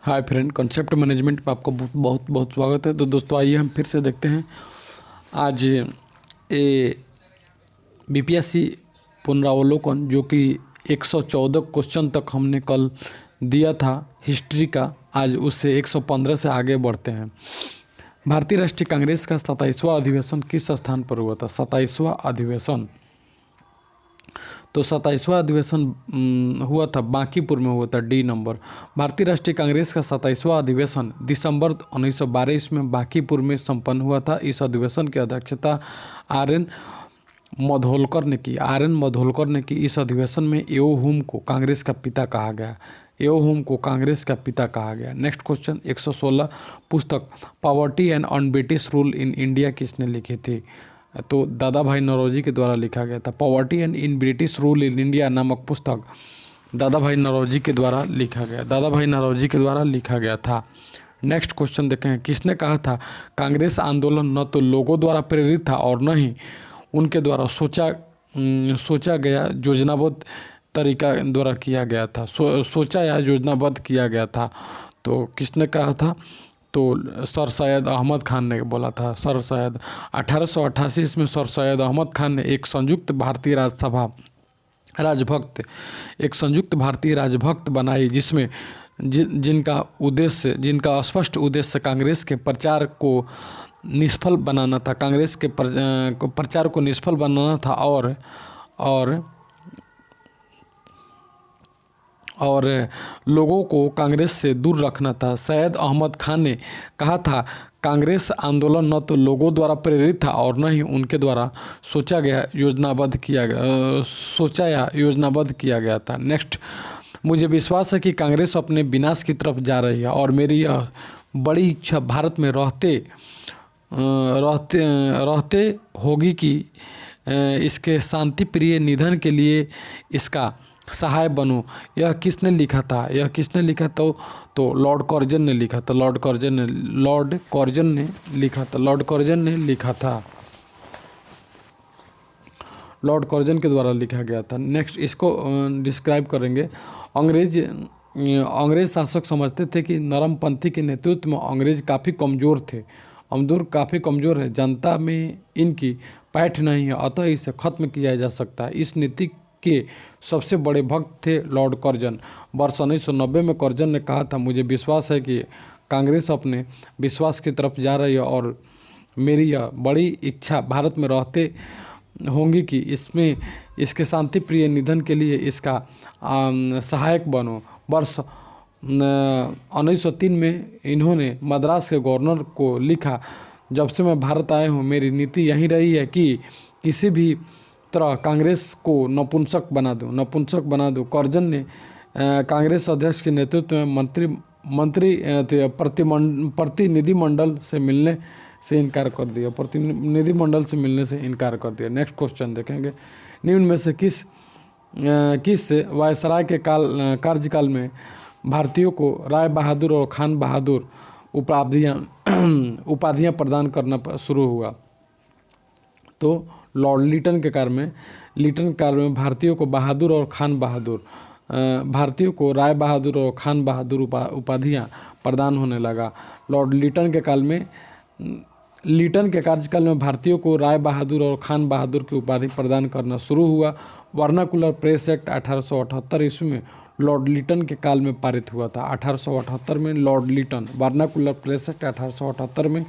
Hi friend, concept management में आपका बहुत बहुत बहुत स्वागत है। तो दोस्तों आइए हम फिर से देखते हैं आज ए बीपीएससी पुनरावलोकन, जो कि 114 क्वेश्चन तक हमने कल दिया था हिस्ट्री का। आज उससे 115 से आगे बढ़ते हैं। भारतीय राष्ट्रीय कांग्रेस का 27वां अधिवेशन किस स्थान पर हुआ था? 27वां अधिवेशन, तो 27वां अधिवेशन हुआ था बांकीपुर में, हुआ था डी नंबर। भारतीय राष्ट्रीय कांग्रेस का 27वां अधिवेशन दिसंबर 1912 में बांकीपुर में संपन्न हुआ था। इस अधिवेशन की अध्यक्षता आर.एन. मधोलकर ने की। आर.एन. मधोलकर ने की। इस अधिवेशन में एओ हुम को कांग्रेस का पिता कहा गया। एओ हुम को कांग्रेस का पिता कहा गया। नेक्स्ट क्वेश्चन 116, पुस्तक poverty and on British rule in India किसने लिखी थी? तो दादा भाई नौरोजी के द्वारा लिखा गया था। Poverty and in British rule in India नामक पुस्तक दादा भाई नौरोजी के द्वारा लिखा गया। दादा भाई नौरोजी के द्वारा लिखा गया था। नेक्स्ट क्वेश्चन देखें, किसने कहा था कांग्रेस आंदोलन न तो लोगों द्वारा प्रेरित था और न ही उनके द्वारा सोचा गया योजनाबद्ध तरीका द्वारा किया गया था। सोचा या योजनाबद्ध किया गया था। तो किसने कहा था? तो सर सैयद अहमद खान ने बोला था। सर सैयद 1888 में सर सैयद अहमद खान ने एक संयुक्त भारतीय राजभक्त बनाई, जिसमें जिनका स्पष्ट उद्देश्य कांग्रेस के प्रचार को निष्फल बनाना था। कांग्रेस के प्रचार को निष्फल बनाना था और लोगों को कांग्रेस से दूर रखना था। सैयद अहमद खान ने कहा था कांग्रेस आंदोलन न तो लोगों द्वारा प्रेरित था और न ही उनके द्वारा सोचा या योजनाबद्ध किया गया था। नेक्स्ट, मुझे विश्वास है कि कांग्रेस अपने विनाश की तरफ जा रही है और मेरी यह बड़ी इच्छा भारत में रहते होगी कि इसके शांति प्रिय निधन के लिए इसका सहाय बनूं। यह किसने लिखा था? तो लॉर्ड कर्जन ने लिखा था। लॉर्ड कर्जन ने लिखा था। लॉर्ड कर्जन के द्वारा लिखा गया था। नेक्स्ट, इसको डिस्क्राइब करेंगे। अंग्रेज शासक समझते थे कि नरमपंथी के नेतृत्व में अंग्रेज काफ़ी कमज़ोर थे। काफ़ी कमज़ोर है, जनता में इनकी पैठ नहीं है, अतः इसे खत्म किया जा सकता है। इस नीति के सबसे बड़े भक्त थे लॉर्ड कर्जन। वर्ष 1990 में कर्जन ने कहा था, मुझे विश्वास है कि कांग्रेस अपने विश्वास की तरफ जा रही है और मेरी यह बड़ी इच्छा भारत में रहते होंगी कि इसके शांति प्रिय निधन के लिए इसका सहायक बनो। वर्ष 1903 में इन्होंने मद्रास के गवर्नर को लिखा, जब से मैं भारत आया हूँ मेरी नीति यही रही है कि किसी भी तरह कांग्रेस को नपुंसक बना दो। कर्जन ने कांग्रेस अध्यक्ष के नेतृत्व में प्रतिनिधिमंडल से मिलने से इनकार कर दिया। नेक्स्ट क्वेश्चन देखेंगे, निम्न में से किस वायसराय के कार्यकाल में भारतीयों को राय बहादुर और खान बहादुर उपाधियां प्रदान करना शुरू हुआ? तो लॉर्ड लिटन के काल में भारतीयों को बहादुर और खान बहादुर, भारतीयों को राय बहादुर और खान बहादुर उपाधियां प्रदान होने लगा। लॉर्ड लिटन के कार्यकाल में भारतीयों को राय बहादुर और खान बहादुर की उपाधि प्रदान करना शुरू हुआ। वर्नाकुलर प्रेस एक्ट 1878 ईस्वी में लॉर्ड लिटन के काल में पारित हुआ था। 1878 में Lord Lytton, Vernacular Press Act 1878 में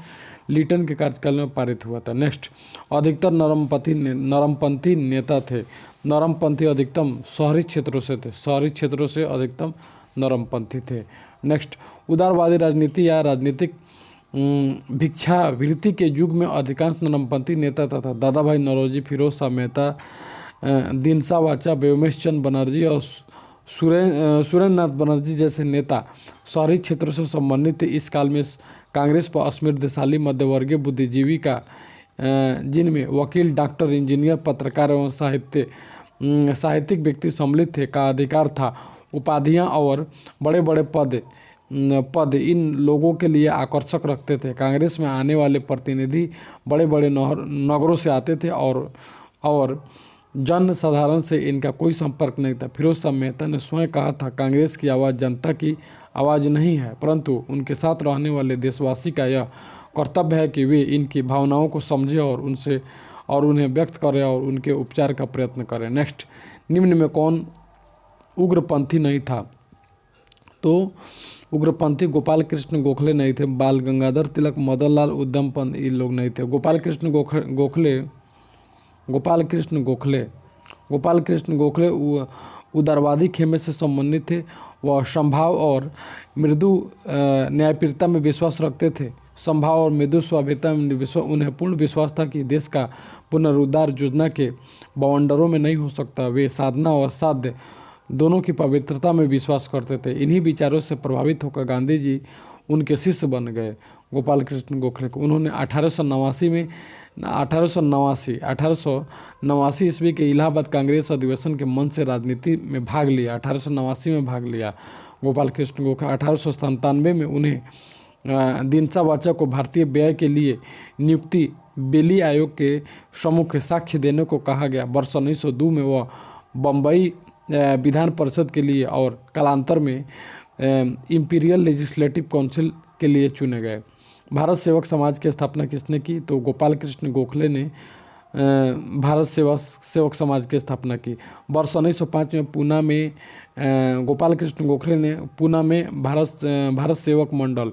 लिटन के कार्यकाल में पारित हुआ था। नेक्स्ट, अधिकतर नरमपंथी नेता थे। नरमपंथी अधिकतम शहरी क्षेत्रों से अधिकतम नरमपंथी थे। नेक्स्ट, उदारवादी राजनीति या राजनीतिक भिक्षावृत्ति के युग में अधिकांश नरमपंथी नेता तथा दादा भाई नौरोजी, फिरोज शाह मेहता, दिनसा वाचा, व्योमेश चंद्र बनर्जी और सुरेंद्रनाथ बनर्जी जैसे नेता शहरी क्षेत्रों से संबंधित थे। इस काल में कांग्रेस पर समृद्धशाली मध्यवर्गीय बुद्धिजीवी का, जिनमें वकील, डॉक्टर, इंजीनियर, पत्रकार एवं साहित्यिक व्यक्ति सम्मिलित थे, का अधिकार था। उपाधियां और बड़े बड़े पद इन लोगों के लिए आकर्षक रखते थे। कांग्रेस में आने वाले प्रतिनिधि बड़े बड़े नगरों से आते थे और जन साधारण से इनका कोई संपर्क नहीं था। फिरोज शाह मेहता ने स्वयं कहा था, कांग्रेस की आवाज़ जनता की आवाज़ नहीं है, परंतु उनके साथ रहने वाले देशवासी का यह कर्तव्य है कि वे इनकी भावनाओं को समझें और उन्हें व्यक्त करें और उनके उपचार का प्रयत्न करें। नेक्स्ट, निम्न में कौन उग्रपंथी नहीं था? तो उग्रपंथी गोपाल कृष्ण गोखले नहीं थे, बाल गंगाधर तिलक, मदन लाल उद्धम पंत, ये लोग नहीं थे। गोपाल कृष्ण गोखले उदारवादी खेमे से संबंधित थे। वह संभाव और मृदु न्यायप्रियता में विश्वास रखते थे। संभाव और मृदु स्वाभिता में उन्हें पूर्ण विश्वास था कि देश का पुनरुद्धार योजना के बवंडरों में नहीं हो सकता। वे साधना और साध्य दोनों की पवित्रता में विश्वास करते थे। इन्हीं विचारों से प्रभावित होकर गांधी जी उनके शिष्य बन गए। गोपाल कृष्ण गोखले को उन्होंने 1889 ईस्वी के इलाहाबाद कांग्रेस अधिवेशन के मंच से राजनीति में भाग लिया। 1889 में भाग लिया गोपाल कृष्ण गोखले। 1897 में उन्हें दिनसा वाचा को भारतीय व्यय के लिए नियुक्ति बेली आयोग के सम्मुख साक्ष्य देने को कहा गया। वर्ष 1902 में वह बम्बई विधान परिषद के लिए और कालांतर में इंपीरियल लेजिस्लेटिव काउंसिल के लिए चुने गए। भारत सेवक समाज की स्थापना किसने की? तो गोपाल कृष्ण गोखले ने भारत सेवक समाज की स्थापना की। वर्ष 1905 में पूना में गोपाल कृष्ण गोखले ने पूना में भारत सेवक मंडल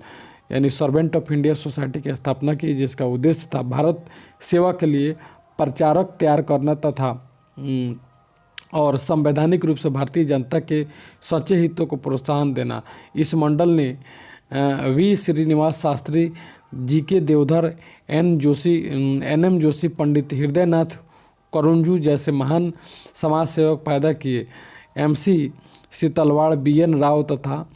यानी सर्वेंट ऑफ इंडिया सोसाइटी की स्थापना की, जिसका उद्देश्य था भारत सेवा के लिए प्रचारक तैयार करना तथा और संवैधानिक रूप से भारतीय जनता के सच्चे हितों को प्रोत्साहन देना। इस मंडल ने V Srinivasa Shastri, G K. Deodhar, N M Joshi, Pandit Hridaynath Kunzru जैसे महान समाज सेवक पैदा किए। MC सीतलवाड़, BN राव तथा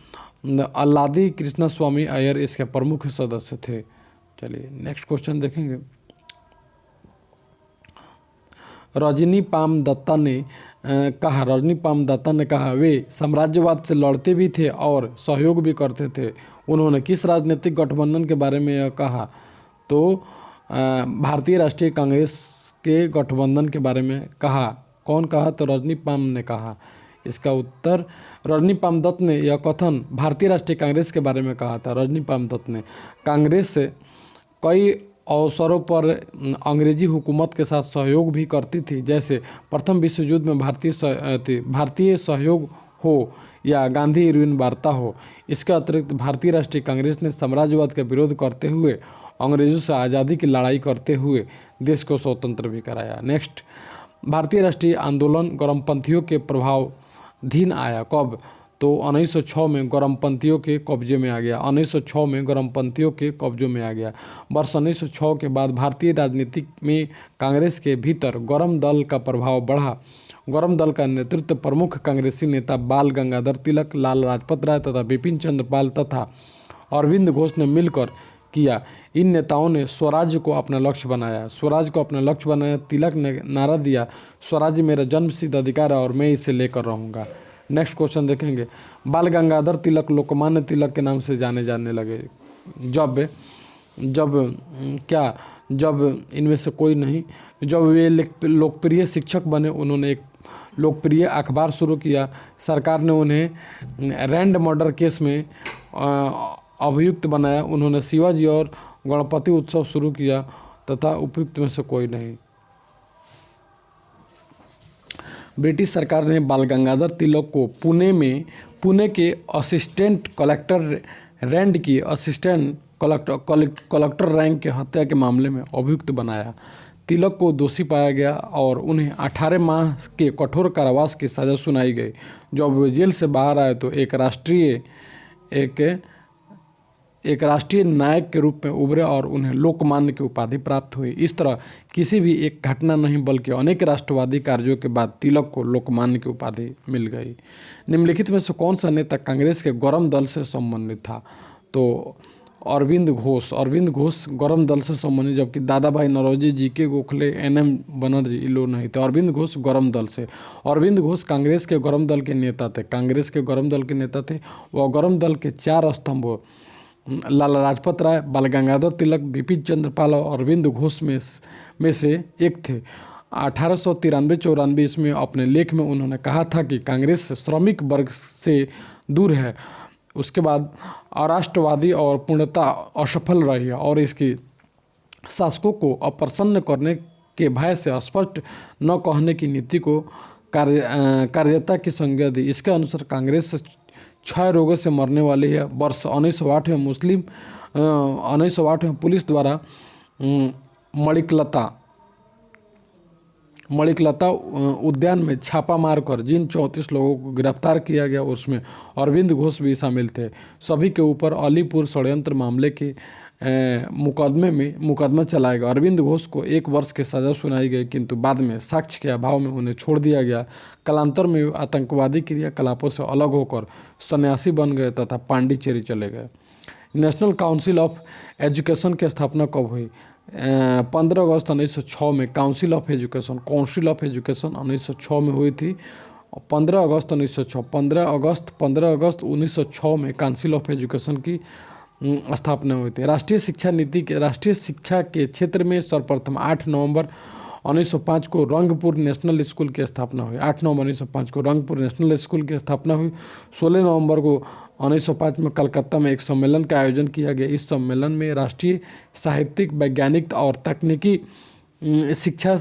अल्लादी कृष्णा स्वामी अय्यर इसके प्रमुख सदस्य थे। चलिए नेक्स्ट क्वेश्चन देखेंगे। रजनी पाम दत्ता ने कहा वे साम्राज्यवाद से लड़ते भी थे और सहयोग भी करते थे। उन्होंने किस राजनीतिक गठबंधन के बारे में यह कहा? तो भारतीय राष्ट्रीय कांग्रेस के गठबंधन के बारे में कहा। कौन कहा? तो रजनी पाम ने कहा। इसका उत्तर रजनी पाम दत्त ने यह कथन भारतीय राष्ट्रीय कांग्रेस के बारे में कहा था। रजनी पाम दत्त ने कांग्रेस से कई अवसरों पर अंग्रेजी हुकूमत के साथ सहयोग भी करती थी, जैसे प्रथम विश्व युद्ध में भारतीय सहयोग हो या गांधी इरविन वार्ता हो। इसके अतिरिक्त भारतीय राष्ट्रीय कांग्रेस ने साम्राज्यवाद का विरोध करते हुए अंग्रेजों से आज़ादी की लड़ाई करते हुए देश को स्वतंत्र भी कराया। नेक्स्ट, भारतीय राष्ट्रीय आंदोलन गर्मपंथियों के प्रभावाधीन आया। कब? तो 1906 में गर्मपंथियों के कब्जे में आ गया। 1906 में गर्मपंथियों के कब्जों में आ गया। वर्ष 1906 के बाद भारतीय राजनीति में कांग्रेस के भीतर गरम दल का प्रभाव बढ़ा। गरम दल का नेतृत्व प्रमुख कांग्रेसी नेता बाल गंगाधर तिलक, लाल लाजपत राय तथा बिपिन चंद्र पाल तथा अरविंद घोष ने मिलकर किया। इन नेताओं ने स्वराज्य को अपना लक्ष्य बनाया। तिलक ने नारा दिया, स्वराज्य मेरा जन्मसिद्ध अधिकार है और मैं इसे लेकर रहूँगा। नेक्स्ट क्वेश्चन देखेंगे। बाल गंगाधर तिलक लोकमान्य तिलक के नाम से जाने जाने लगे जब इनमें से कोई नहीं, जब वे लोकप्रिय शिक्षक बने। उन्होंने एक लोकप्रिय अखबार शुरू किया। सरकार ने उन्हें रैंड मर्डर केस में अभियुक्त बनाया। उन्होंने शिवाजी और गणपति उत्सव शुरू किया तथा उपयुक्त में से कोई नहीं। ब्रिटिश सरकार ने बाल गंगाधर तिलक को पुणे के असिस्टेंट कलेक्टर रैंड की असिस्टेंट कलेक्टर रैंक के हत्या के मामले में अभियुक्त बनाया। तिलक को दोषी पाया गया और उन्हें 18 माह के कठोर कारावास की सज़ा सुनाई गई। जब वे जेल से बाहर आए तो एक राष्ट्रीय नायक के रूप में उभरे और उन्हें लोकमान्य की उपाधि प्राप्त हुई। इस तरह किसी भी एक घटना नहीं बल्कि अनेक राष्ट्रवादी कार्यों के बाद तिलक को लोकमान्य की उपाधि मिल गई। निम्नलिखित में से कौन सा नेता कांग्रेस के गरम दल से संबंधित था? तो अरविंद घोष गरम दल से संबंधित, जबकि दादा भाई नौरोजी, जी.के. गोखले, NM बनर्जी ये लोग नहीं थे। अरविंद घोष गरम दल से। अरविंद घोष कांग्रेस के गरम दल के नेता थे। वह गरम दल के 4 स्तंभों लाला लाजपत राय, बाल गंगाधर तिलक, बिपिन चंद्र पाल और अरविंद घोष में से एक थे। 1893-94 में अपने लेख में उन्होंने कहा था कि कांग्रेस श्रमिक वर्ग से दूर है। उसके बाद अराष्ट्रवादी और पूर्णतः असफल रही है और इसकी शासकों को अप्रसन्न करने के भय से स्पष्ट न कहने की नीति को कार्यता की संज्ञा दी। इसके अनुसार कांग्रेस 6 रोगों से मरने वाली है। वर्ष 1908 में 1908 में पुलिस द्वारा मणिकलता उद्यान में छापा मारकर जिन 34 लोगों को गिरफ्तार किया गया उसमें अरविंद घोष भी शामिल थे। सभी के ऊपर अलीपुर षड्यंत्र मामले के मुकदमा चलाया गया। अरविंद घोष को 1 वर्ष की सजा सुनाई गई, किंतु बाद में साक्ष्य के अभाव में उन्हें छोड़ दिया गया। कालांतर में आतंकवादी क्रियाकलापों से अलग होकर सन्यासी बन गए तथा पांडिचेरी चले गए। नेशनल काउंसिल ऑफ एजुकेशन की स्थापना कब हुई? 15 अगस्त 1906 में काउंसिल ऑफ एजुकेशन 1906 में हुई थी। 15 अगस्त 1906 में काउंसिल ऑफ एजुकेशन की स्थापना हुई थी। राष्ट्रीय शिक्षा के क्षेत्र में सर्वप्रथम 8 नवंबर 1905 को रंगपुर नेशनल स्कूल की स्थापना हुई। 8 नवंबर 1905 को रंगपुर नेशनल स्कूल की स्थापना हुई। 16 नवंबर को 1905 में कलकत्ता में एक सम्मेलन का आयोजन किया गया। इस सम्मेलन में राष्ट्रीय साहित्यिक, वैज्ञानिक और तकनीकी शिक्षा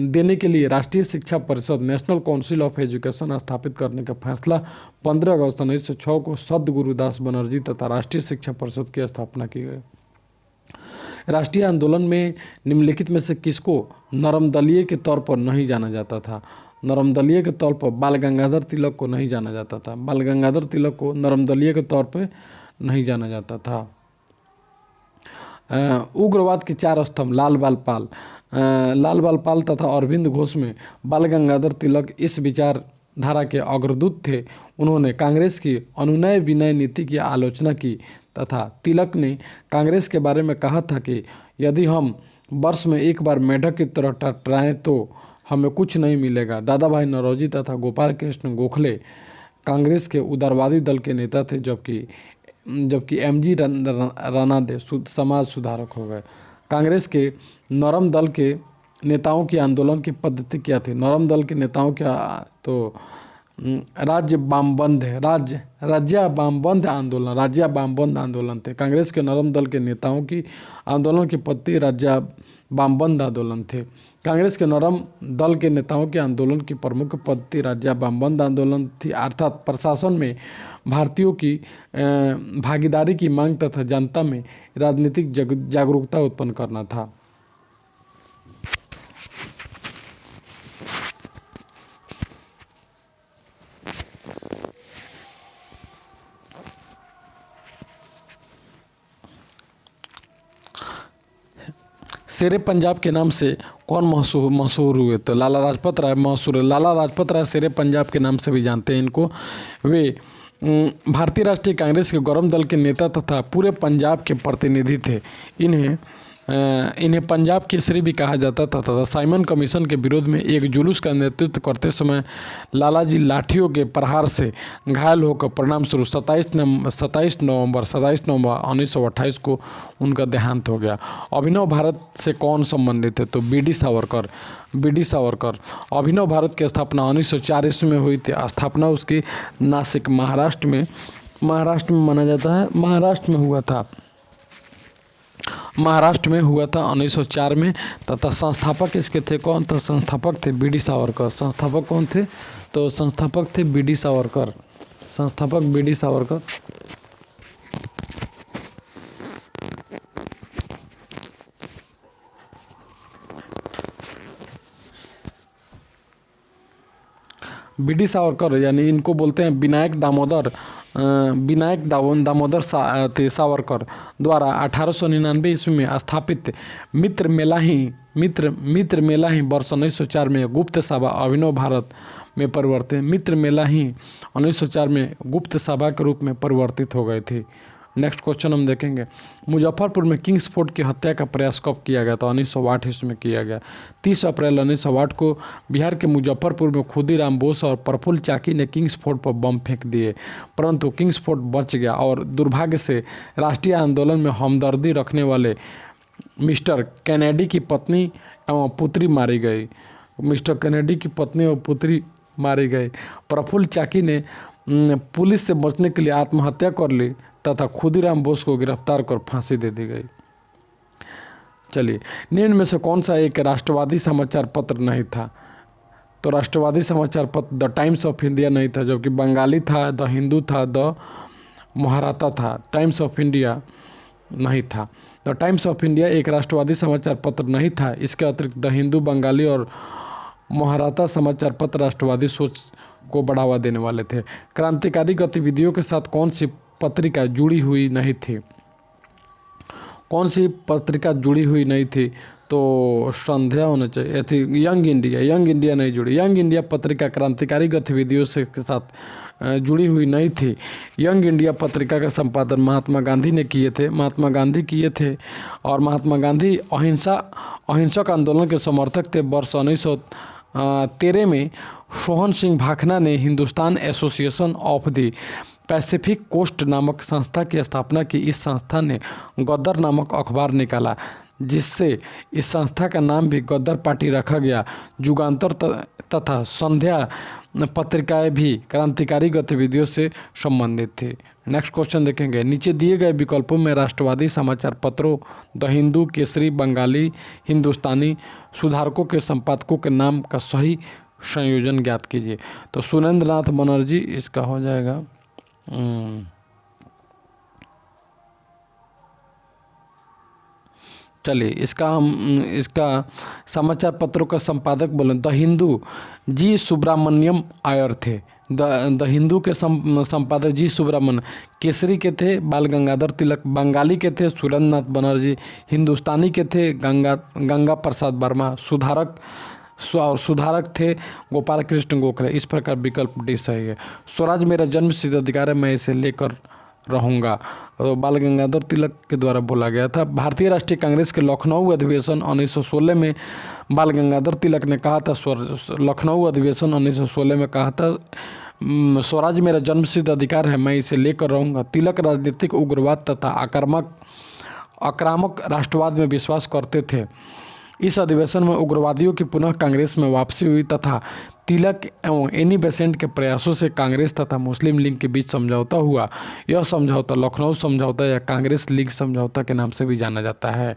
देने के लिए राष्ट्रीय शिक्षा परिषद नेशनल काउंसिल ऑफ एजुकेशन स्थापित करने का फैसला 15 अगस्त 1906 को सद्गुरुदास बनर्जी तथा राष्ट्रीय शिक्षा परिषद की स्थापना की गई। राष्ट्रीय आंदोलन में निम्नलिखित में से किसको नरमदलीय के तौर पर नहीं जाना जाता था? नरमदलीय के तौर पर बाल गंगाधर तिलक को नहीं जाना जाता था। बाल गंगाधर तिलक को नरमदलीय के तौर पर नहीं जाना जाता था। उग्रवाद के 4 स्तंभ लाल बाल पाल तथा अरविंद घोष में बाल गंगाधर तिलक इस विचारधारा के अग्रदूत थे। उन्होंने कांग्रेस की अनुनय विनय नीति की आलोचना की तथा तिलक ने कांग्रेस के बारे में कहा था कि यदि हम वर्ष में एक बार मेढक की तरह टकराएं तो हमें कुछ नहीं मिलेगा। दादा भाई नौरोजी तथा गोपाल कृष्ण गोखले कांग्रेस के उदारवादी दल के नेता थे, जबकि एमजी रानाडे समाज सुधारक हो गए। कांग्रेस के नरम दल के नेताओं की आंदोलन की पद्धति क्या थी? नरम दल के नेताओं क्या तो राज्य बामबंद आंदोलन थे। कांग्रेस के नरम दल के नेताओं की आंदोलन की पद्धति राज्य बामबंद आंदोलन थे। कांग्रेस के नरम दल के नेताओं के आंदोलन की प्रमुख पद्धति राज्य बामबंद आंदोलन थी, अर्थात प्रशासन में भारतीयों की भागीदारी की मांग तथा जनता में राजनीतिक जागरूकता उत्पन्न करना था। शेरे पंजाब के नाम से कौन मशहूर हुए? तो लाला लाजपत राय मशहूर है। लाला लाजपत राय शेरे पंजाब के नाम से भी जानते हैं इनको। वे भारतीय राष्ट्रीय कांग्रेस के गौरव दल के नेता तथा पूरे पंजाब के प्रतिनिधि थे। इन्हें पंजाब केसरी भी कहा जाता था तथा साइमन कमीशन के विरोध में एक जुलूस का नेतृत्व करते समय लालाजी लाठियों के प्रहार से घायल होकर परिणामस्वरूप 27 नवंबर 1928 को उनका देहांत हो गया। अभिनव भारत से कौन संबंधित है? तो बी डी सावरकर। अभिनव भारत की स्थापना 1904 ईस्वी में हुई थी। स्थापना उसकी नासिक महाराष्ट्र में माना जाता है। महाराष्ट्र में हुआ था 1904 में तथा संस्थापक इसके थे कौन? तो संस्थापक थे बी डी सावरकर। संस्थापक कौन थे? तो संस्थापक थे B D Savarkar. B D Savarkar यानी इनको बोलते हैं विनायक दामोदर सावरकर द्वारा 1899 ईस्वी में स्थापित मित्र मेला ही वर्ष 1904 में गुप्त सभा अभिनव भारत में परिवर्तित मित्र मेला ही 1904 में गुप्त सभा के रूप में परिवर्तित हो गए थे। नेक्स्ट क्वेश्चन हम देखेंगे। मुजफ्फरपुर में किंग्सफोर्ड की हत्या का प्रयास कब किया गया? तो 1908 ईस्वी में किया गया। 30 अप्रैल 1908 को बिहार के मुजफ्फरपुर में खुदीराम बोस और प्रफुल्ल चाकी ने किंग्सफोर्ड पर बम फेंक दिए, परंतु किंग्सफोर्ड बच गया और दुर्भाग्य से राष्ट्रीय आंदोलन में हमदर्दी रखने वाले मिस्टर कैनेडी की पत्नी एवं पुत्री मारी गई। प्रफुल्ल चाकी ने पुलिस से बचने के लिए आत्महत्या कर ली तथा खुदीराम बोस को गिरफ्तार कर फांसी दे दी गई। चलिए, निम्न में से कौन सा एक राष्ट्रवादी समाचार पत्र नहीं था? तो राष्ट्रवादी समाचार पत्र द टाइम्स ऑफ इंडिया नहीं था, जबकि बंगाली था, द हिंदू था, द महाराता था। टाइम्स ऑफ इंडिया नहीं था। द टाइम्स ऑफ इंडिया एक राष्ट्रवादी समाचार पत्र नहीं था। इसके अतिरिक्त द हिंदू, बंगाली और महाराता समाचार पत्र राष्ट्रवादी सोच को बढ़ावा देने वाले थे। क्रांतिकारी गतिविधियों के साथ कौन सी पत्रिका जुड़ी हुई नहीं थी? कौन सी पत्रिका जुड़ी हुई नहीं थी? तो संध्या होना चाहिए थी। यंग इंडिया नहीं जुड़ी। यंग इंडिया पत्रिका क्रांतिकारी गतिविधियों से के साथ जुड़ी हुई नहीं थी। यंग इंडिया पत्रिका का संपादन महात्मा गांधी ने किए थे। और महात्मा गांधी अहिंसक आंदोलन के समर्थक थे। वर्ष 1913 में सोहन सिंह भाखना ने Hindustan Association of the Pacific Coast नामक संस्था की स्थापना की। इस संस्था ने गदर नामक अखबार निकाला, जिससे इस संस्था का नाम भी गदर पार्टी रखा गया। युगांतर तथा संध्या पत्रिकाएं भी क्रांतिकारी गतिविधियों से संबंधित थी। नेक्स्ट क्वेश्चन देखेंगे। नीचे दिए गए विकल्पों में राष्ट्रवादी समाचार पत्रों द हिंदू, केसरी, बंगाली, हिंदुस्तानी सुधारकों के संपादकों के नाम का सही संयोजन ज्ञात कीजिए। तो सुरेंद्र नाथ बनर्जी इसका हो जाएगा। चलिए, इसका समाचार पत्रों का संपादक बोले द हिंदू जी सुब्रमण्यम आयर थे। द हिंदू के संपादक जी सुब्रमण्यम। केसरी के थे बाल गंगाधर तिलक। बंगाली के थे सुरेंद्र नाथ बनर्जी। हिंदुस्तानी के थे गंगा प्रसाद वर्मा। सुधारक थे गोपाल कृष्ण गोखले। इस प्रकार विकल्प डी सही है। स्वराज मेरा जन्म सिद्ध अधिकार है, मैं इसे लेकर रहूँगा, तो बाल गंगाधर तिलक के द्वारा बोला गया था। भारतीय राष्ट्रीय कांग्रेस के लखनऊ अधिवेशन 1916 में बाल गंगाधर तिलक ने कहा था। लखनऊ अधिवेशन 1916 में कहा था, स्वराज मेरा जन्मसिद्ध अधिकार है, मैं इसे लेकर रहूँगा। तिलक राजनीतिक उग्रवाद तथा आक्रामक राष्ट्रवाद में विश्वास करते थे। इस अधिवेशन में उग्रवादियों की पुनः कांग्रेस में वापसी हुई तथा तिलक एवं एनी बेसेंट के प्रयासों से कांग्रेस तथा मुस्लिम लीग के बीच समझौता हुआ। यह समझौता लखनऊ समझौता या कांग्रेस लीग समझौता के नाम से भी जाना जाता है।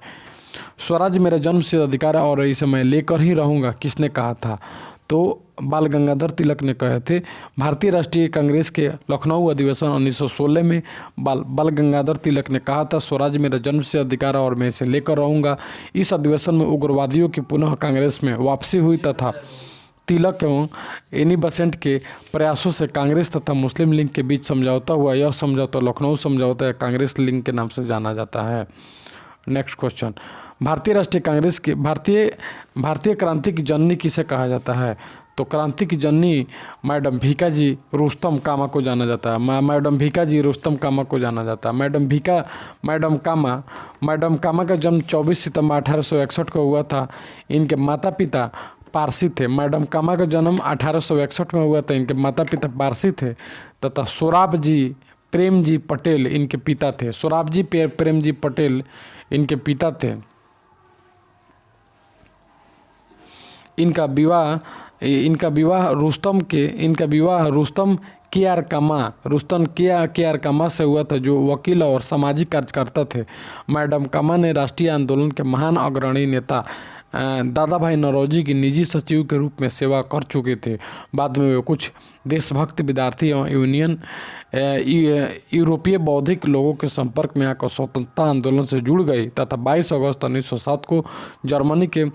स्वराज मेरा जन्म सिद्ध अधिकार है और इसे मैं लेकर ही रहूँगा, किसने कहा था? तो बाल गंगाधर तिलक ने कहे थे। भारतीय राष्ट्रीय कांग्रेस के लखनऊ अधिवेशन 1916 में बाल गंगाधर तिलक ने कहा था, स्वराज मेरा जन्म सिद्ध अधिकार है और मैं इसे लेकर रहूँगा। इस अधिवेशन में उग्रवादियों की पुनः कांग्रेस में वापसी हुई तथा तिलक एवं एनी बेसेंट के प्रयासों से कांग्रेस तथा मुस्लिम लीग के बीच समझौता हुआ। यह समझौता लखनऊ समझौता या कांग्रेस लीग के नाम से जाना जाता है। Next question. भारतीय राष्ट्रीय कांग्रेस की भारतीय क्रांति की जननी किसे कहा जाता है? तो क्रांति की जननी मैडम भीकाजी रुस्तम कामा को जाना जाता है। मैडम भीकाजी रुस्तम कामा को जाना जाता है। मैडम कामा का जन्म 24 सितंबर 1861 को हुआ था। इनके माता पिता पारसी थे। मैडम कामा का जन्म 1861 में हुआ था। इनके माता पिता पारसी थे तथा सोराबजी प्रेमजी पटेल इनके पिता थे। सोराबजी प्रेमजी पटेल इनके पिता थे। इनका विवाह रुस्तम के आर कामा से हुआ था, जो वकील और सामाजिक कार्यकर्ता थे। मैडम कामा ने राष्ट्रीय आंदोलन के महान अग्रणी नेता दादा भाई नौरोजी की निजी सचिव के रूप में सेवा कर चुके थे। बाद में वे कुछ देशभक्त विद्यार्थी एवं यूरोपीय बौद्धिक लोगों के संपर्क में आकर स्वतंत्रता आंदोलन से जुड़ गई तथा 22 अगस्त 1907 को जर्मनी के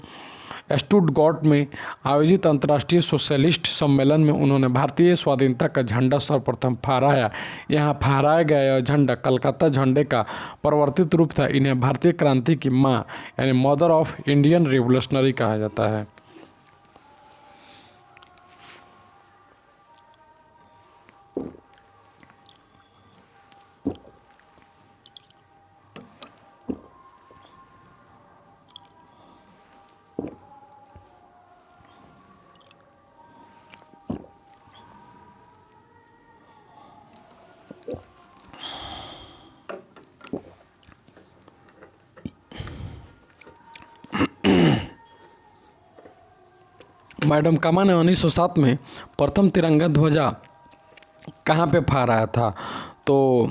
स्टुटगार्ट में आयोजित अंतर्राष्ट्रीय सोशलिस्ट सम्मेलन में उन्होंने भारतीय स्वाधीनता का झंडा सर्वप्रथम फहराया। यहाँ फहराया गया यह झंडा कलकत्ता झंडे का परिवर्तित रूप था। इन्हें भारतीय क्रांति की माँ यानी मदर ऑफ इंडियन रिवोल्यूशनरी कहा जाता है। मैडम कामा ने 1907 में प्रथम तिरंगा ध्वजा कहाँ पे फहराया था? तो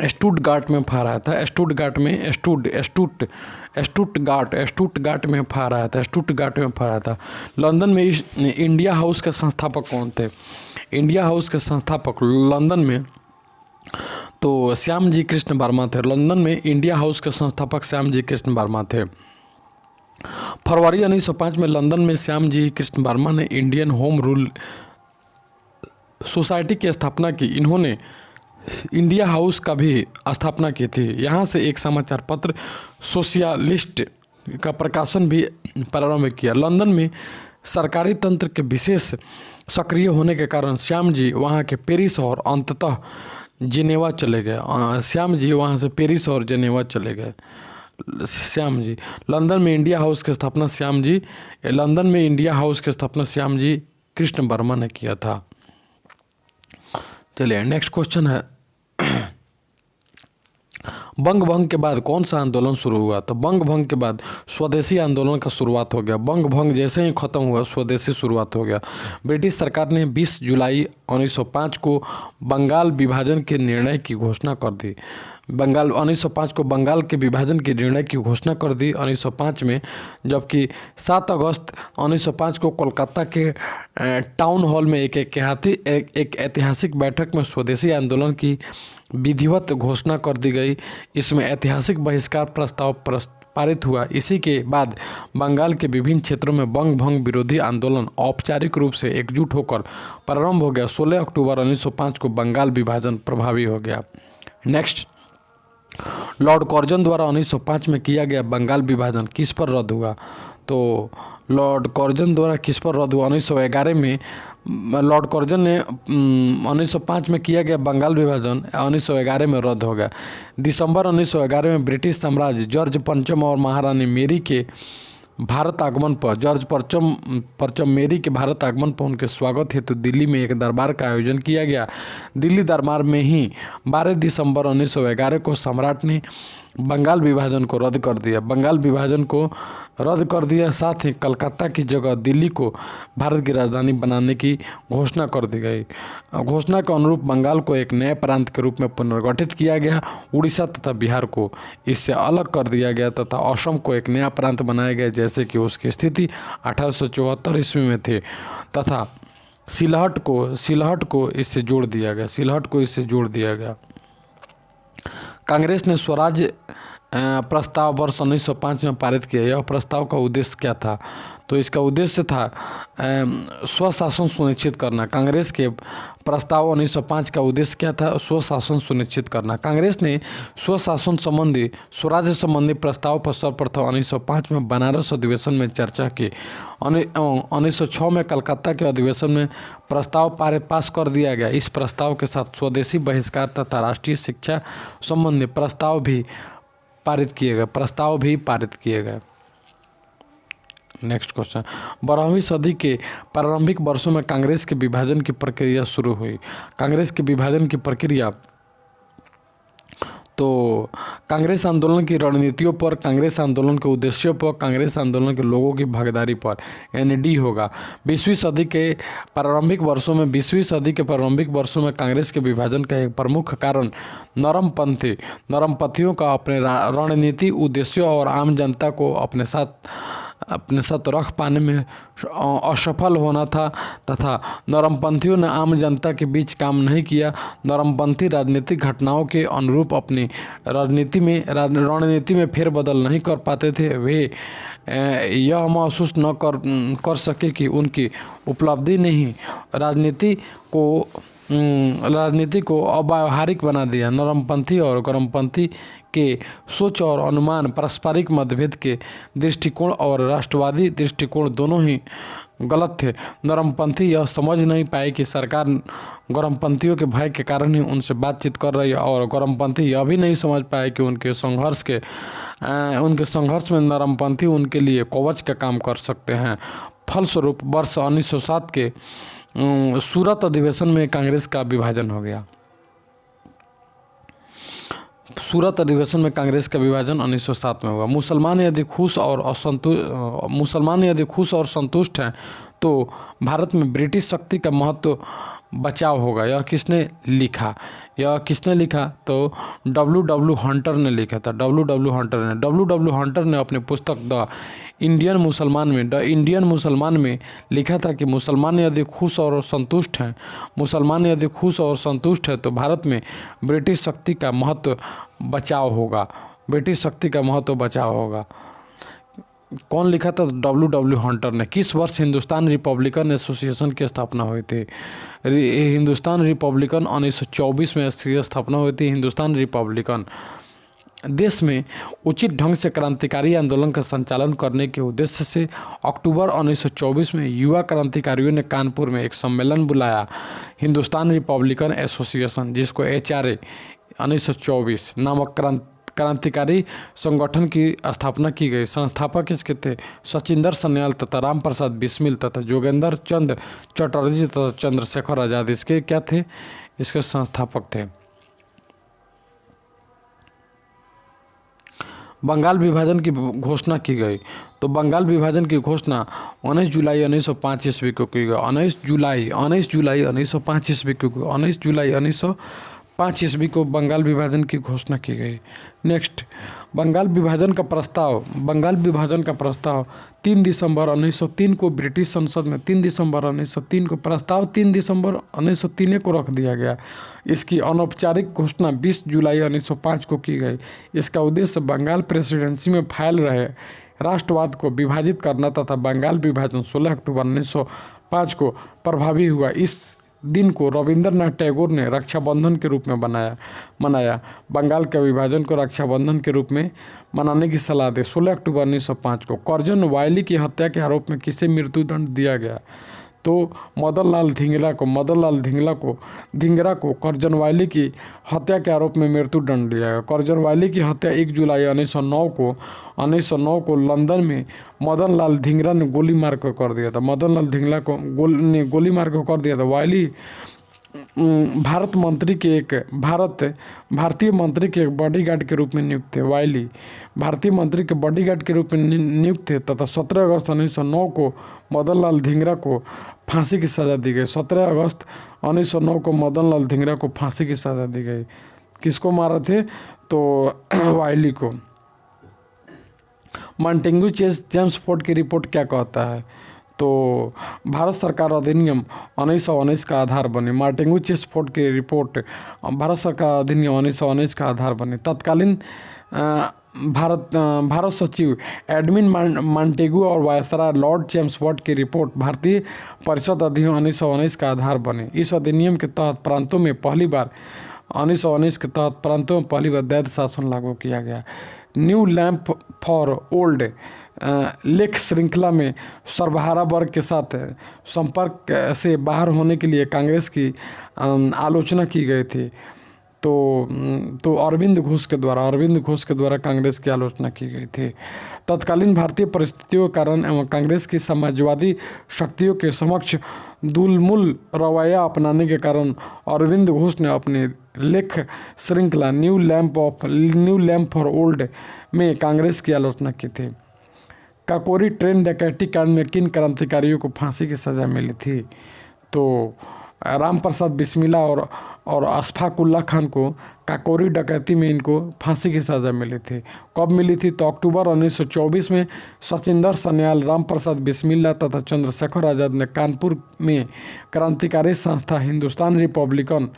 स्टुटगार्ट में फहराया था। स्टुटगार्ट में स्टुटगार्ट में फहराया था। लंदन में इस इंडिया हाउस के संस्थापक कौन थे? इंडिया हाउस के संस्थापक लंदन में तो श्याम जी कृष्ण वर्मा थे। लंदन में इंडिया हाउस के संस्थापक श्याम जी कृष्ण वर्मा थे। फरवरी 1905 में लंदन में श्याम जी कृष्ण वर्मा ने इंडियन होम रूल सोसाइटी की स्थापना की। इन्होंने इंडिया हाउस का भी स्थापना की थी। यहाँ से एक समाचार पत्र सोशलिस्ट का प्रकाशन भी प्रारंभ किया। लंदन में सरकारी तंत्र के विशेष सक्रिय होने के कारण श्याम जी वहाँ के पेरिस और अंततः जिनेवा चले गए। श्याम जी वहाँ से पेरिस और जिनेवा चले गए। श्याम जी लंदन में इंडिया हाउस की स्थापना श्याम जी कृष्ण वर्मा ने किया था। चलिए नेक्स्ट क्वेश्चन है, बंग भंग के बाद कौन सा आंदोलन शुरू हुआ? तो बंग भंग के बाद स्वदेशी आंदोलन का शुरुआत हो गया। बंग भंग जैसे ही खत्म हुआ स्वदेशी शुरुआत हो गया। ब्रिटिश सरकार ने 20 जुलाई 1905 को बंगाल विभाजन के निर्णय की घोषणा कर दी। 1905 को बंगाल के विभाजन के निर्णय की घोषणा कर दी 1905 में, जबकि 7 अगस्त 1905 को कोलकाता के टाउन हॉल में एक ऐतिहासिक बैठक में स्वदेशी आंदोलन की विधिवत घोषणा कर दी गई। इसमें ऐतिहासिक बहिष्कार प्रस्ताव पारित हुआ। इसी के बाद बंगाल के विभिन्न क्षेत्रों में बंग भंग विरोधी आंदोलन औपचारिक रूप से एकजुट होकर प्रारंभ हो गया। 16 अक्टूबर 1905 को बंगाल विभाजन प्रभावी हो गया। नेक्स्ट, लॉर्ड कर्जन द्वारा 1905 में किया गया बंगाल विभाजन किस पर रद्द हुआ? तो लॉर्ड कर्जन द्वारा किस पर रद्द हुआ? 1911 में लॉर्ड कर्जन ने 1905 में किया गया बंगाल विभाजन 1911 में रद्द हो गया। दिसंबर 1911 में ब्रिटिश साम्राज्य जॉर्ज पंचम और महारानी मेरी के भारत आगमन पर मेरी के भारत आगमन पर उनके स्वागत हेतु दिल्ली में एक दरबार का आयोजन किया गया। दिल्ली दरबार में ही 12 दिसंबर 1911 को सम्राट ने बंगाल विभाजन को रद्द कर दिया। साथ ही कलकत्ता की जगह दिल्ली को भारत की राजधानी बनाने की घोषणा कर दी गई। घोषणा के अनुरूप बंगाल को एक नए प्रांत के रूप में पुनर्गठित किया गया। उड़ीसा तथा बिहार को इससे अलग कर दिया गया तथा असम को एक नया प्रांत बनाया गया जैसे कि उसकी स्थिति 1874 ईस्वी में थी, तथा सिलहट को इससे जोड़ दिया गया। कांग्रेस ने स्वराज प्रस्ताव वर्ष 1905 में पारित किया। यह प्रस्ताव का उद्देश्य क्या था? तो इसका उद्देश्य था स्वशासन सुनिश्चित करना। कांग्रेस के प्रस्ताव 1905 का उद्देश्य क्या था? स्वशासन सुनिश्चित करना। कांग्रेस ने स्वराज्य संबंधी प्रस्ताव पर सर्वप्रथम 1905 में बनारस अधिवेशन में चर्चा की। 1906 में कलकत्ता के अधिवेशन में प्रस्ताव पास कर दिया गया। इस प्रस्ताव के साथ स्वदेशी बहिष्कार तथा राष्ट्रीय शिक्षा संबंधी प्रस्ताव भी पारित किए गए। नेक्स्ट क्वेश्चन, 12वीं सदी के प्रारंभिक वर्षों में कांग्रेस के विभाजन की प्रक्रिया शुरू हुई। कांग्रेस के विभाजन की प्रक्रिया तो कांग्रेस आंदोलन की रणनीतियों पर, कांग्रेस आंदोलन के उद्देश्यों पर, कांग्रेस आंदोलन के लोगों की भागीदारी पर ND होगा। 20वीं सदी के प्रारंभिक वर्षों में कांग्रेस के विभाजन का एक प्रमुख कारण नरमपंथियों का अपने रणनीति उद्देश्यों और आम जनता को अपने साथ रख पाने में असफल होना था तथा नरमपंथियों ने आम जनता के बीच काम नहीं किया। नरमपंथी राजनीतिक घटनाओं के अनुरूप अपनी रणनीति में फेरबदल नहीं कर पाते थे। वे यह महसूस न कर सके कि उनकी उपलब्धि ने ही राजनीति को अव्यावहारिक बना दिया। नरमपंथी और गरमपंथी के सोच और अनुमान, पारस्परिक मतभेद के दृष्टिकोण और राष्ट्रवादी दृष्टिकोण दोनों ही गलत थे। नरमपंथी यह समझ नहीं पाए कि सरकार गरमपंथियों के भय के कारण ही उनसे बातचीत कर रही है, और गरमपंथी यह भी नहीं समझ पाए कि उनके संघर्ष में नरमपंथी उनके लिए कवच का काम कर सकते हैं। फलस्वरूप वर्ष 1907 के सूरत अधिवेशन में कांग्रेस का विभाजन हो गया। सूरत अधिवेशन में कांग्रेस का विभाजन 1907 में हुआ। मुसलमान यदि खुश और संतुष्ट हैं तो भारत में ब्रिटिश शक्ति का महत्व बचाव होगा। यह किसने लिखा? तो डब्ल्यू हंटर ने लिखा था। डब्ल्यू हंटर ने अपने पुस्तक द इंडियन मुसलमान में लिखा था कि मुसलमान यदि खुश और संतुष्ट हैं तो भारत में ब्रिटिश शक्ति का महत्व बचाव होगा। कौन लिखा था? डब्ल्यू हंटर ने। किस वर्ष हिंदुस्तान रिपब्लिकन एसोसिएशन की स्थापना हुई थी? हिंदुस्तान रिपब्लिकन 1924 में इसकी स्थापना हुई थी। हिंदुस्तान रिपब्लिकन देश में उचित ढंग से क्रांतिकारी आंदोलन का संचालन करने के उद्देश्य से अक्टूबर 1924 में युवा क्रांतिकारियों ने कानपुर में एक सम्मेलन बुलाया, हिंदुस्तान रिपब्लिकन एसोसिएशन, जिसको HRA 1924 नामक क्रांतिकारी संगठन की स्थापना की गई। संस्थापक इसके थे सचिंदर सन्याल तथा राम प्रसाद बिस्मिल तथा जोगेंद्र चंद्र चटर्जी तथा चंद्रशेखर आजाद इसके क्या थे? इसके संस्थापक थे। बंगाल विभाजन की घोषणा की गई। तो बंगाल विभाजन की घोषणा 19 जुलाई 1905 ईस्वी को की गई। 19 जुलाई 1905 ईस्वी को बंगाल विभाजन की घोषणा की गई। नेक्स्ट, बंगाल विभाजन का प्रस्ताव 3 दिसंबर 1903 को ब्रिटिश संसद में 3 दिसंबर 1903 को रख दिया गया। इसकी अनौपचारिक घोषणा 20 जुलाई 1905 को की गई। इसका उद्देश्य बंगाल प्रेसिडेंसी में फैल रहे राष्ट्रवाद को विभाजित करना तथा बंगाल विभाजन 16 अक्टूबर 1905 को प्रभावी हुआ। इस दिन को रविंद्रनाथ टैगोर ने रक्षाबंधन के रूप में मनाया। बंगाल के विभाजन को रक्षाबंधन के रूप में मनाने की सलाह दी। 16 अक्टूबर 1905 को कर्जन वायली की हत्या के आरोप में किसे मृत्युदंड दिया गया? तो मदन लाल धिंगरा को कर्जन वायली की हत्या के आरोप में मृत्युदंड दिया गया। कर्जन वायली की हत्या 1 जुलाई 1909 को लंदन में मदन लाल धिंगरा ने गोली मार कर दिया था। गोली मार कर दिया था। वायली भारतीय मंत्री के एक बॉडीगार्ड के रूप में नियुक्त थे। वायली भारतीय मंत्री के बॉडीगार्ड के रूप में नियुक्त थे तथा 17 अगस्त 1909 को मदन लाल धिंगरा को फांसी की सज़ा दी गई। 17 अगस्त 1909 को मदन लाल धिंगरा को फांसी की सज़ा दी गई। किसको मारा थे? तो वायली को। मॉन्टेग्यू चेम्सफोर्ड की रिपोर्ट क्या कहता है? तो भारत सरकार अधिनियम 1919 का आधार बनी। मॉन्टेग्यू चेम्सफोर्ड की रिपोर्ट भारत सरकार अधिनियम 1919 का आधार बनी। तत्कालीन भारत सचिव एडमिन मॉन्टेग्यू और वायसराय लॉर्ड चेम्सफोर्ड की रिपोर्ट भारतीय परिषद अधिनियम 1919 का आधार बनी। इस अधिनियम के तहत प्रांतों में पहली बार दैत्य शासन लागू किया गया। न्यू लैंप फॉर ओल्ड लेख श्रृंखला में सर्वहारा वर्ग के साथ संपर्क से बाहर होने के लिए कांग्रेस की आलोचना की गई थी। तो अरविंद घोष के द्वारा कांग्रेस की आलोचना की गई थी। तत्कालीन भारतीय परिस्थितियों के कारण एवं कांग्रेस की समाजवादी शक्तियों के समक्ष दुलमुल रवैया अपनाने के कारण अरविंद घोष ने अपनी लेख श्रृंखला न्यू लैंप फॉर ओल्ड में कांग्रेस की आलोचना की थी। काकोरी ट्रेन डकैती कांड में किन क्रांतिकारियों को फांसी की सज़ा मिली थी? तो राम प्रसाद बिस्मिला और अशफाक उल्लाह खान को काकोरी डकैती में इनको फांसी की सज़ा मिली थी। कब मिली थी? तो अक्टूबर 1924 में सचिंदर सन्याल, राम प्रसाद बिस्मिला तथा चंद्रशेखर आजाद ने कानपुर में क्रांतिकारी संस्था हिंदुस्तान रिपब्लिकन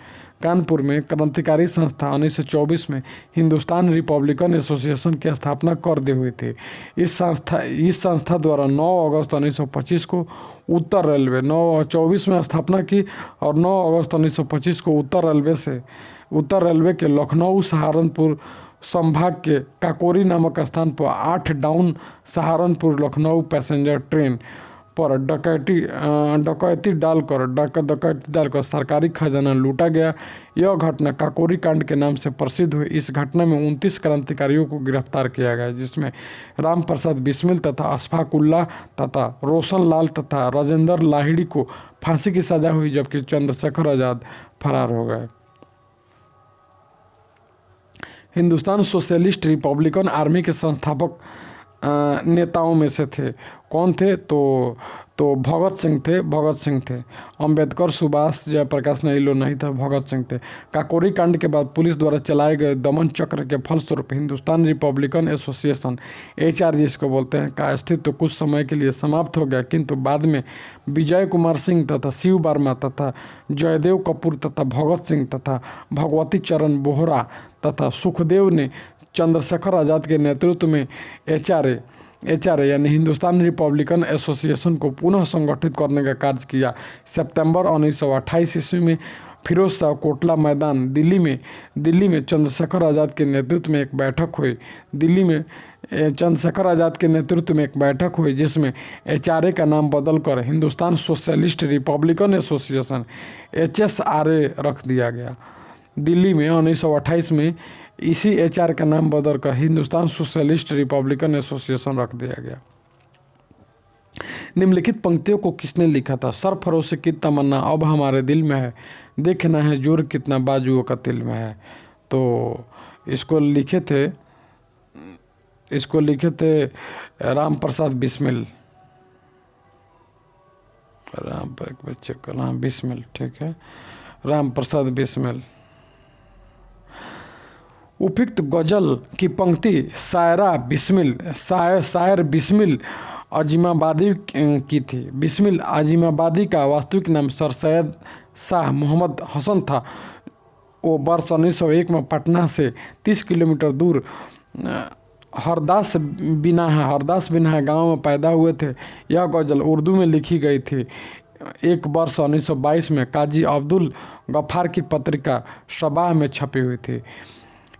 1924 में हिंदुस्तान रिपब्लिकन एसोसिएशन की स्थापना कर दी हुई थी। इस संस्था द्वारा 9 अगस्त 1925 को उत्तर रेलवे 9/24 में स्थापना की और 9 अगस्त 1925 को उत्तर रेलवे के लखनऊ सहारनपुर संभाग के काकोरी नामक स्थान पर 8 down Saharanpur Lucknow passenger train पर डकैती डालकर सरकारी खजाना लूटा गया। यह घटना काकोरी कांड के नाम से प्रसिद्ध हुई। इस घटना में 29 क्रांतिकारियों को गिरफ्तार किया गया, जिसमें राम प्रसाद बिस्मिल तथा अशफाक उल्लाह तथा रोशन लाल तथा राजेंद्र लाहिड़ी को फांसी की सजा हुई, जबकि चंद्रशेखर आजाद फरार हो गए। हिंदुस्तान सोशलिस्ट रिपब्लिकन आर्मी के संस्थापक नेताओं में से थे। कौन थे? तो भगत सिंह थे। अंबेडकर, सुभाष, जयप्रकाश नारायण नहीं था, भगत सिंह थे। काकोरी कांड के बाद पुलिस द्वारा चलाए गए दमन चक्र के फलस्वरूप हिंदुस्तान रिपब्लिकन एसोसिएशन, HR जिसको बोलते हैं, का अस्तित्व कुछ समय के लिए समाप्त हो गया, किंतु बाद में विजय कुमार सिंह तथा शिव वर्मा तथा जयदेव कपूर तथा भगत सिंह तथा भगवती चरण बोहरा तथा सुखदेव ने चंद्रशेखर आज़ाद के नेतृत्व में HR यानी हिंदुस्तान रिपब्लिकन एसोसिएशन को पुनः संगठित करने का कार्य किया। सितंबर 1928 ईस्वी में फिरोज शाह कोटला मैदान दिल्ली में चंद्रशेखर आज़ाद के नेतृत्व में एक बैठक हुई। दिल्ली में चंद्रशेखर आज़ाद के नेतृत्व में एक बैठक हुई जिसमें HRA का नाम बदलकर Hindustan socialist Republican association HSRA रख दिया गया। दिल्ली में 1928 में इसी HR का नाम बदलकर हिंदुस्तान सोशलिस्ट रिपब्लिकन एसोसिएशन रख दिया गया। निम्नलिखित पंक्तियों को किसने लिखा था? सरफरोशी की तमन्ना अब हमारे दिल में है, देखना है जोर कितना बाजुओं का तिल में है। तो इसको लिखे थे राम प्रसाद बिस्मिल। बिस्मिल, ठीक है, राम प्रसाद बिस्मिल। उपयुक्त गजल की पंक्ति शायर बिस्मिल अजीमाबादी की थी। बिस्मिल अजीमाबादी का वास्तविक नाम सर सैयद शाह मोहम्मद हसन था। वो वर्ष 1901 में पटना से 30 किलोमीटर दूर हरदास बिनाहा गांव में पैदा हुए थे। यह गज़ल उर्दू में लिखी गई थी। एक वर्ष 1922 में काजी अब्दुल गफ्फार की पत्रिका शबाह में छपी हुई थी।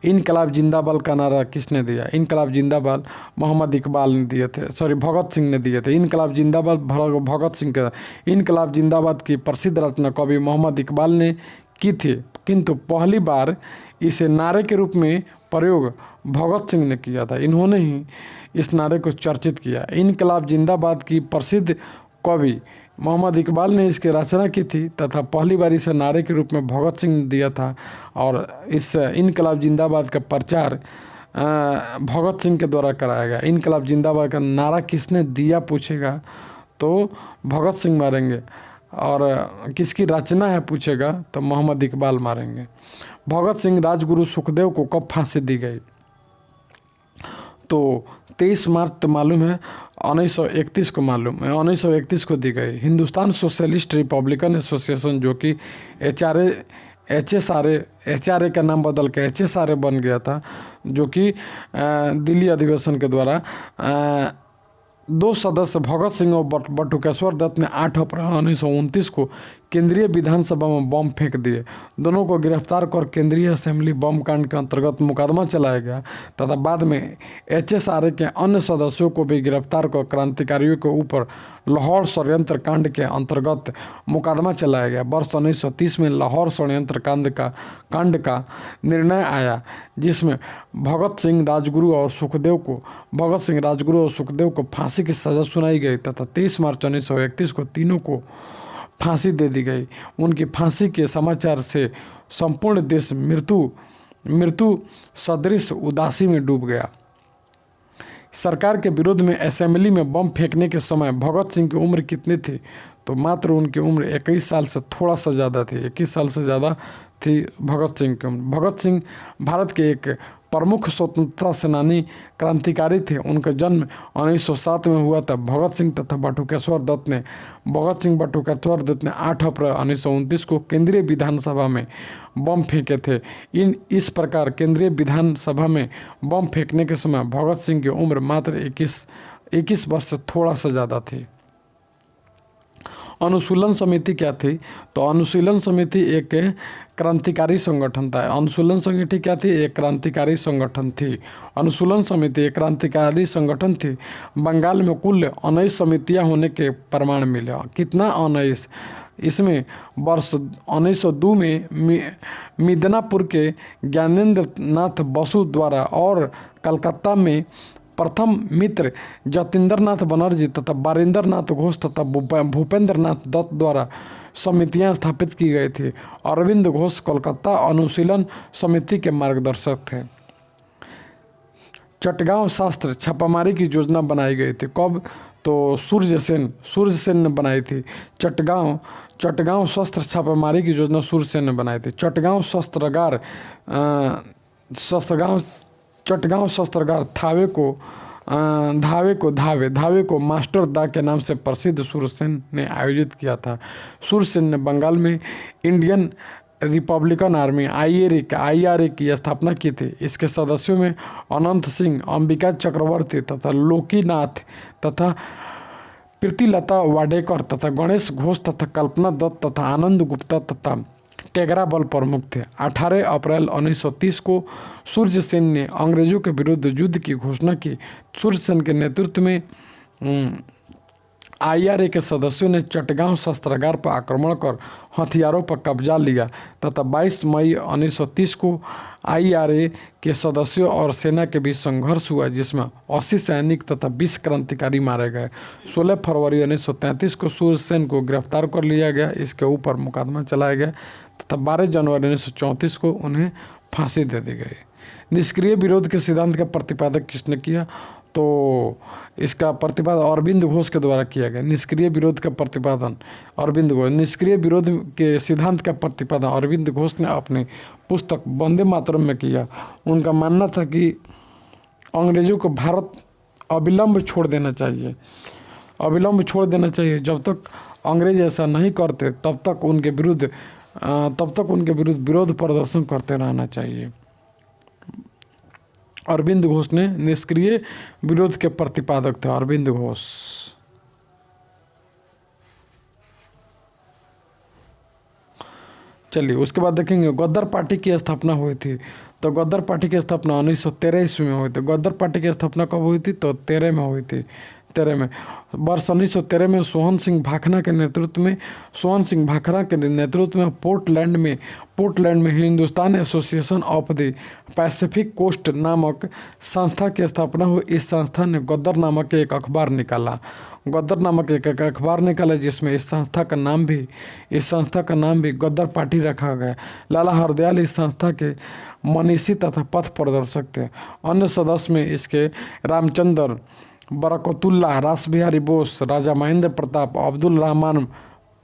इनकलाब जिंदाबाद का नारा किसने दिया? इनकलाब जिंदाबाद मोहम्मद इकबाल ने दिए थे, भगत सिंह ने दिए थे। इनकलाब जिंदाबाद भगत सिंह का। इनकलाब जिंदाबाद की प्रसिद्ध रचना कवि मोहम्मद इकबाल ने की थी, किंतु पहली बार इसे नारे के रूप में प्रयोग भगत सिंह ने किया था। इन्होंने ही इस नारे को चर्चित किया। इनकलाब जिंदाबाद की प्रसिद्ध कवि मोहम्मद इकबाल ने इसकी रचना की थी तथा पहली बार इसे नारे के रूप में भगत सिंह ने दिया था। और इस इनकलाब जिंदाबाद का प्रचार भगत सिंह के द्वारा कराया गया। इनकलाब जिंदाबाद का नारा किसने दिया पूछेगा तो भगत सिंह मारेंगे, और किसकी रचना है पूछेगा तो मोहम्मद इकबाल मारेंगे। भगत सिंह राजगुरु सुखदेव को कब फांसी दी गई? तो 23 मार्च तो मालूम है, 1931 को मालूम है, 1931 को दी गई। हिंदुस्तान सोशलिस्ट रिपब्लिकन एसोसिएशन जो कि HSRA का नाम बदल के HSRA बन गया था, जो कि दिल्ली अधिवेशन के द्वारा 2 सदस्य भगत सिंह और बटुकेश्वर दत्त ने 8 अप्रैल 1929 को केंद्रीय विधानसभा में बम फेंक दिए। दोनों को गिरफ्तार कर केंद्रीय असेंबली बम कांड के अंतर्गत मुकदमा चलाया गया तथा बाद में HSRA के अन्य सदस्यों को भी गिरफ्तार कर क्रांतिकारियों के ऊपर लाहौर षड्यंत्र कांड के अंतर्गत मुकदमा चलाया गया। वर्ष 1930 में लाहौर षड्यंत्र कांड का निर्णय आया, जिसमें भगत सिंह राजगुरु और सुखदेव को फांसी की सजा सुनाई गई तथा 23 मार्च 1931 को तीनों को फांसी दे दी गई। उनकी फांसी के समाचार से संपूर्ण देश मृत्यु सदृश उदासी में डूब गया। सरकार के विरोध में असेंबली में बम फेंकने के समय भगत सिंह की उम्र कितनी थी? तो मात्र उनकी उम्र 21 साल से थोड़ा सा ज़्यादा थी। 21 साल से ज़्यादा थी भगत सिंह की उम्र। भगत सिंह भारत के एक प्रमुख स्वतंत्रता सेनानी क्रांतिकारी थे। उनका जन्म 1907 में हुआ था। भगत सिंह तथा बटुकेश्वर दत्त ने 8 अप्रैल 1929 को केंद्रीय विधानसभा में बम फेंके थे। इस प्रकार केंद्रीय विधानसभा में बम फेंकने के समय भगत सिंह की उम्र मात्र 21 वर्ष से थोड़ा सा ज़्यादा थी। अनुशीलन समिति क्या थी? तो अनुशीलन समिति एक क्रांतिकारी संगठन था। अनुशीलन समिति क्या थी? एक क्रांतिकारी संगठन थी। अनुशीलन समिति एक क्रांतिकारी संगठन थी। बंगाल में कुल 19 समितियां होने के प्रमाण मिले। कितना? 19। इसमें वर्ष 1902 में मिदनापुर के ज्ञानेंद्र नाथ बसु द्वारा और कलकत्ता में प्रथम मित्र जतिंद्र नाथ बनर्जी तथा बारिंदर नाथ घोष तथा भूपेंद्र नाथ दत्त द्वारा समितियां स्थापित की गई थी। अरविंद घोष कोलकाता अनुशीलन समिति के मार्गदर्शक थे। चटगांव शास्त्र छापामारी की योजना बनाई गई थी। कब? तो सूर्य सेन ने बनाई थी। चटगांव शस्त्र छापामारी की योजना सूर्य सेन ने बनाई थी। चटगांव शस्त्रागार धावे को मास्टर दा के नाम से प्रसिद्ध सूरसेन ने आयोजित किया था। सूरसेन ने बंगाल में इंडियन रिपब्लिकन आर्मी IRA की स्थापना की थी। इसके सदस्यों में अनंत सिंह, अंबिका चक्रवर्ती तथा लोकीनाथ तथा प्रीतिलता वाडेकर तथा गणेश घोष तथा कल्पना दत्त तथा आनंद गुप्ता तथा टेगरा बल प्रमुख थे। 18 अप्रैल 1930 को सूर्य सेन ने अंग्रेजों के विरुद्ध युद्ध की घोषणा की। सूर्य सेन के नेतृत्व में IRA के सदस्यों ने चटगांव शस्त्रागार पर आक्रमण कर हथियारों पर कब्जा लिया तथा 22 मई 1930 को IRA के सदस्यों और सेना के बीच संघर्ष हुआ, जिसमें 80 सैनिक तथा 20 क्रांतिकारी मारे गए। 16 फरवरी 1933 को सूर्य सेन को गिरफ्तार कर लिया गया। इसके ऊपर मुकदमा चलाया गया तथा 12 जनवरी 1934 को उन्हें फांसी दे दी गई। निष्क्रिय विरोध के सिद्धांत का प्रतिपादन किसने किया? तो इसका प्रतिपादन अरविंद घोष के द्वारा किया गया। निष्क्रिय विरोध का प्रतिपादन अरविंद घोष। निष्क्रिय विरोध के सिद्धांत का प्रतिपादन अरविंद घोष ने अपनी पुस्तक वंदे मातरम में किया। उनका मानना था कि अंग्रेजों को भारत अविलंब छोड़ देना चाहिए। जब तक अंग्रेज ऐसा नहीं करते तब तक उनके विरुद्ध विरोध प्रदर्शन करते रहना चाहिए। अरविंद घोष ने निष्क्रिय विरोध के प्रतिपादक थे। अरविंद घोष। चलिए उसके बाद देखेंगे गदर पार्टी की स्थापना हुई थी। तो गदर पार्टी की स्थापना 1913 ईस्वी में हुई थी। गदर पार्टी की स्थापना कब हुई थी? तो 13 में हुई थी। वर्ष 1913 में सोहन सिंह भाखड़ा के नेतृत्व में पोर्टलैंड में Hindustan Association of the Pacific Coast नामक संस्था की स्थापना हुई। इस संस्था ने गदर नामक एक अखबार निकाला जिसमें इस संस्था का नाम भी गदर पार्टी रखा गया। लाला हरदयाल इस संस्था के मनीषी तथा पथ प्रदर्शक थे। अन्य सदस्य में इसके रामचंद्र, बरकतुल्लाह, रास बिहारी बोस, राजा महेंद्र प्रताप, अब्दुल रहमान,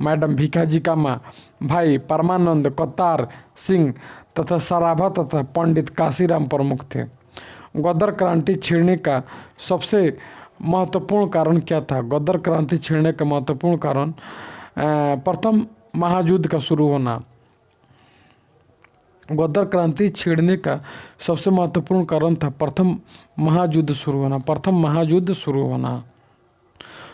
मैडम भीखाजी कामा, भाई परमानंद, कतार सिंह तथा सराभा तथा पंडित काशीराम प्रमुख थे। गदर क्रांति छेड़ने का सबसे महत्वपूर्ण कारण क्या था? गदर क्रांति छेड़ने का महत्वपूर्ण कारण प्रथम महायुद्ध का शुरू होना। गदर क्रांति छेड़ने का सबसे महत्वपूर्ण कारण था प्रथम महायुद्ध शुरू होना।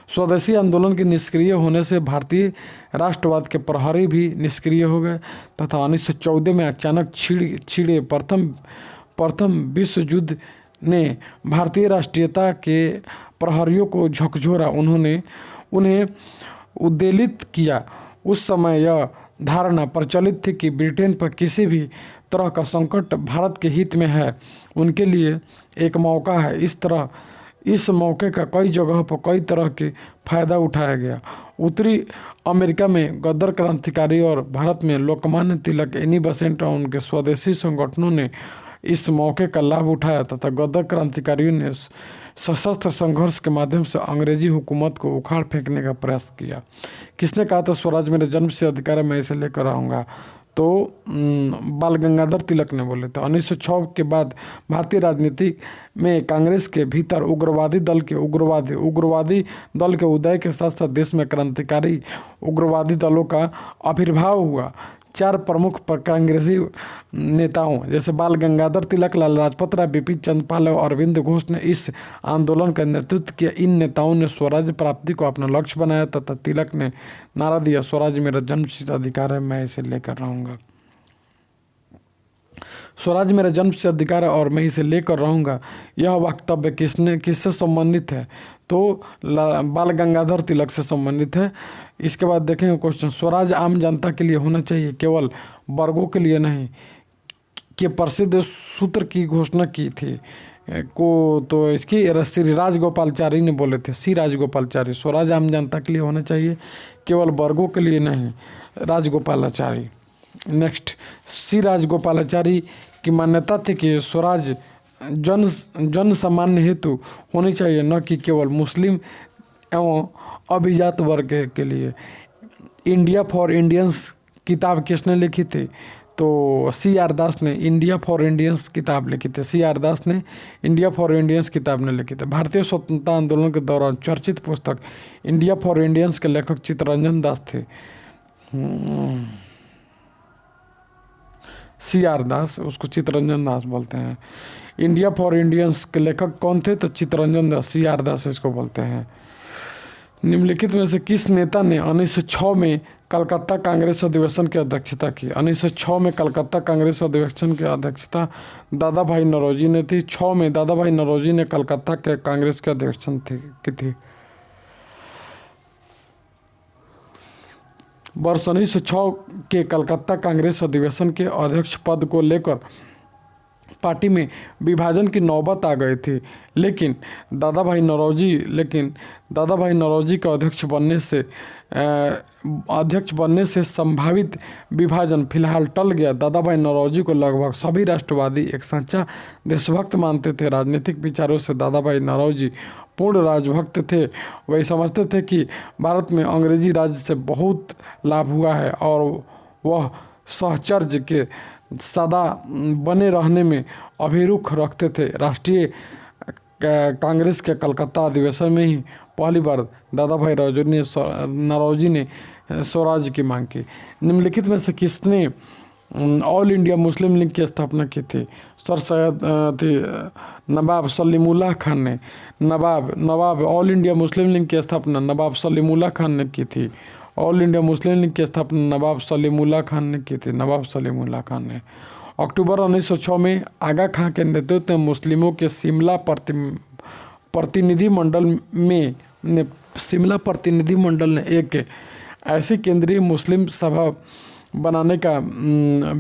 स्वदेशी आंदोलन के निष्क्रिय होने से भारतीय राष्ट्रवाद के प्रहरी भी निष्क्रिय हो गए तथा 1914 में अचानक छिड़े प्रथम विश्व युद्ध ने भारतीय राष्ट्रीयता के प्रहरियों को झकझोरा, उन्हें उद्वेलित किया। उस समय यह धारणा प्रचलित थी कि ब्रिटेन पर किसी भी तरह का संकट भारत के हित में है, उनके लिए एक मौका है। इस मौके का कई जगहों पर कई तरह के फायदा उठाया गया। उत्तरी अमेरिका में गदर क्रांतिकारी और भारत में लोकमान्य तिलक, एनी बेसेंट और उनके स्वदेशी संगठनों ने इस मौके का लाभ उठाया तथा गदर क्रांतिकारियों ने सशस्त्र संघर्ष के माध्यम से अंग्रेजी हुकूमत को उखाड़ फेंकने का प्रयास किया। किसने कहा था स्वराज मेरे जन्म से अधिकार है, मैं इसे लेकर आऊँगा? तो बाल गंगाधर तिलक ने बोले थे। 1906 के बाद भारतीय राजनीति में कांग्रेस के भीतर उग्रवादी दल के उदय के साथ साथ देश में क्रांतिकारी उग्रवादी दलों का आविर्भाव हुआ। 4 प्रमुख कांग्रेसी नेताओं जैसे बाल गंगाधर तिलक, लाला लाजपत राय, बिपिन चंद्र पाल और अरविंद घोष ने इस आंदोलन का नेतृत्व किया। इन नेताओं ने स्वराज्य प्राप्ति को अपना लक्ष्य बनाया तथा तिलक ने नारा दिया, स्वराज मेरा जन्मसिद्ध अधिकार है, मैं इसे लेकर रहूँगा। स्वराज मेरा जन्मसिद्ध अधिकार है और मैं इसे लेकर रहूँगा, यह वक्तव्य किससे संबंधित है? तो बाल गंगाधर तिलक से संबंधित है। इसके बाद देखेंगे क्वेश्चन, स्वराज आम जनता के लिए होना चाहिए, केवल वर्गों के लिए नहीं, के प्रसिद्ध सूत्र की घोषणा की थी तो इसकी श्री राजगोपालचारी ने बोले थे। राजगोपालचारी, स्वराज आम जनता के लिए होना चाहिए, केवल वर्गों के लिए नहीं, राजगोपालाचारी। नेक्स्ट, राजगोपालाचारी की मान्यता थी कि स्वराज जन जन सामान्य हेतु होनी चाहिए, न कि केवल मुस्लिम एवं अभिजात वर्ग के लिए। इंडिया फॉर इंडियंस किताब किसने लिखी थी? तो सी आर दास ने इंडिया फॉर इंडियंस किताब लिखी थी। सी आर दास ने इंडिया फॉर इंडियंस किताब ने लिखी थी। भारतीय स्वतंत्रता आंदोलन के दौरान चर्चित पुस्तक इंडिया फॉर इंडियंस के लेखक चित्तरंजन दास थे। सी आर दास, उसको चित्तरंजन दास बोलते हैं। इंडिया फॉर इंडियंस के लेखक कौन थे? तो चित्तरंजन दास, सी आर दास इसको बोलते हैं। निम्नलिखित में से किस नेता ने 1906 में कलकत्ता कांग्रेस अधिवेशन की अध्यक्षता की? 1906 में कलकत्ता कांग्रेस अधिवेशन की अध्यक्षता दादा भाई नौरोजी ने थी। 6 में दादा भाई नौरोजी ने कलकत्ता के कांग्रेस के अध्यक्षता की थी। वर्ष 1906 के कलकत्ता कांग्रेस अधिवेशन के अध्यक्ष पद को लेकर पार्टी में विभाजन की नौबत आ गई थी, लेकिन दादा भाई नौरोजी का अध्यक्ष बनने से संभावित विभाजन फिलहाल टल गया। दादा भाई नौरोजी को लगभग सभी राष्ट्रवादी एक सच्चा देशभक्त मानते थे। राजनीतिक विचारों से दादा भाई नौरोजी पूर्ण राजभक्त थे। वही समझते थे कि भारत में अंग्रेजी राज से बहुत लाभ हुआ है और वह सहचर्य के सदा बने रहने में अभिरुख रखते थे। राष्ट्रीय कांग्रेस के कलकत्ता अधिवेशन में ही पहली बार दादा भाई नौरोजी ने स्वराज की मांग की। निम्नलिखित में से किसने ऑल इंडिया मुस्लिम लीग की स्थापना की थी? सर सैयद थी नवाब सलीमुल्लाह खान ने। नवाब ऑल इंडिया मुस्लिम लीग की स्थापना नवाब सलीमुल्लाह खान ने की थी। ऑल इंडिया मुस्लिम लीग की स्थापना नवाब सलीमुल्लाह खान ने की थी। नवाब सलीमुल्लाह खान ने। अक्टूबर 1906 में आगा खां के नेतृत्व में मुस्लिमों के शिमला प्रतिनिधिमंडल ने एक ऐसी केंद्रीय मुस्लिम सभा बनाने का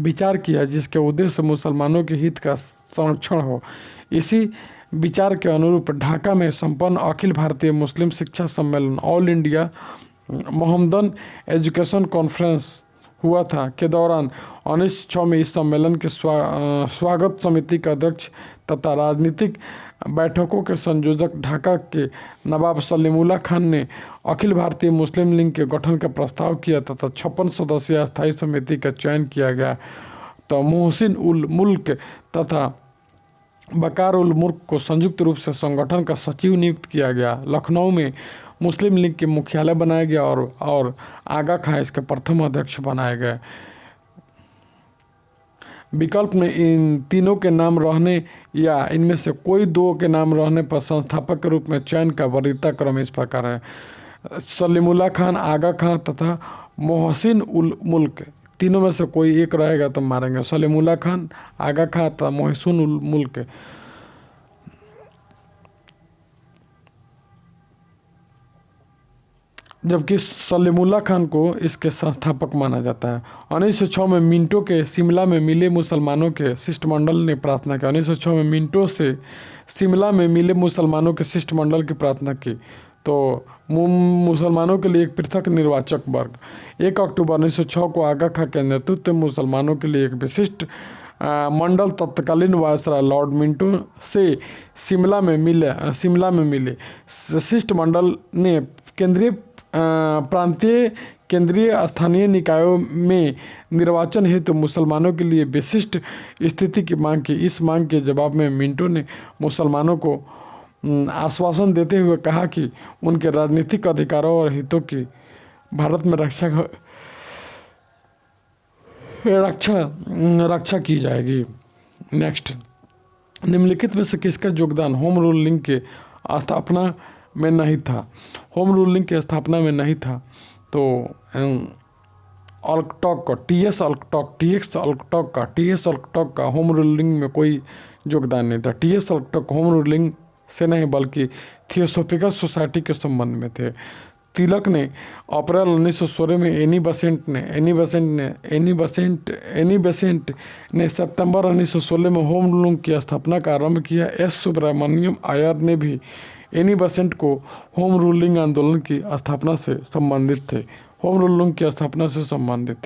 विचार किया जिसके उद्देश्य मुसलमानों के हित का संरक्षण हो। इसी विचार के अनुरूप ढाका में संपन्न अखिल भारतीय मुस्लिम शिक्षा सम्मेलन all India Mohammedan education conference हुआ था के दौरान 1906 में इस सम्मेलन के स्वागत समिति का अध्यक्ष तथा राजनीतिक बैठकों के संयोजक ढाका के नवाब सलीमुल्लाह खान ने अखिल भारतीय मुस्लिम लीग के गठन का प्रस्ताव किया तथा 56 सदस्यीय स्थायी समिति का चयन किया गया। तो मोहसिन उल मुल्क तथा बकार उल मुल्क को संयुक्त रूप से संगठन का सचिव नियुक्त किया गया। लखनऊ में मुस्लिम लीग के मुख्यालय बनाया गया और आगा खां इसके प्रथम अध्यक्ष बनाए गए। विकल्प में इन तीनों के नाम रहने या इनमें से कोई दो के नाम रहने पर संस्थापक के रूप में चयन का वरीयता क्रम इस प्रकार है: सलीमुल्लाह खान, आगा खां तथा मोहसिन उल मुल्क। तीनों में से कोई एक रहेगा तो मारेंगे। सलीमुल्लाह खान, आगा खां तथा मोहसिन उल मुल्क। जबकि सलीमुल्लाह खान को इसके संस्थापक माना जाता है। 1906 में मिंटो के शिमला में मिले मुसलमानों के शिष्टमंडल ने प्रार्थना की। 1906 में मिंटो से शिमला में मिले मुसलमानों के शिष्टमंडल की प्रार्थना की। तो मुसलमानों के लिए एक पृथक निर्वाचक वर्ग। 1 अक्टूबर 1906 को आगा खां के नेतृत्व में मुसलमानों के लिए एक विशिष्ट मंडल तत्कालीन वायसराय लॉर्ड मिंटो से शिमला में मिले। शिष्टमंडल ने केंद्रीय स्थानीय निकायों में निर्वाचन हेतु मुसलमानों के लिए विशिष्ट स्थिति की मांग की। इस मांग के जवाब में मिंटो ने मुसलमानों को आश्वासन देते हुए कहा कि उनके राजनीतिक अधिकारों और हितों की भारत में रक्षा की जाएगी। नेक्स्ट, निम्नलिखित में से किसका योगदान होम रूलिंग के स्थापना में नहीं था? होम रूलिंग की स्थापना में नहीं था तो ऑल्कटॉक का, टी.एस. ऑल्कटॉक का होम रूलिंग में कोई योगदान नहीं था। टी.एस. ऑल्कटॉक होम रूलिंग से नहीं बल्कि थियोसॉफिकल सोसाइटी के संबंध में थे। तिलक ने अप्रैल 1916 में एनी बेसेंट ने सितंबर 1916 में होम रूलिंग की स्थापना का आरंभ किया। एस सुब्रमण्यम अय्यर ने भी एनी बेसेंट को होम रूलिंग आंदोलन की स्थापना से संबंधित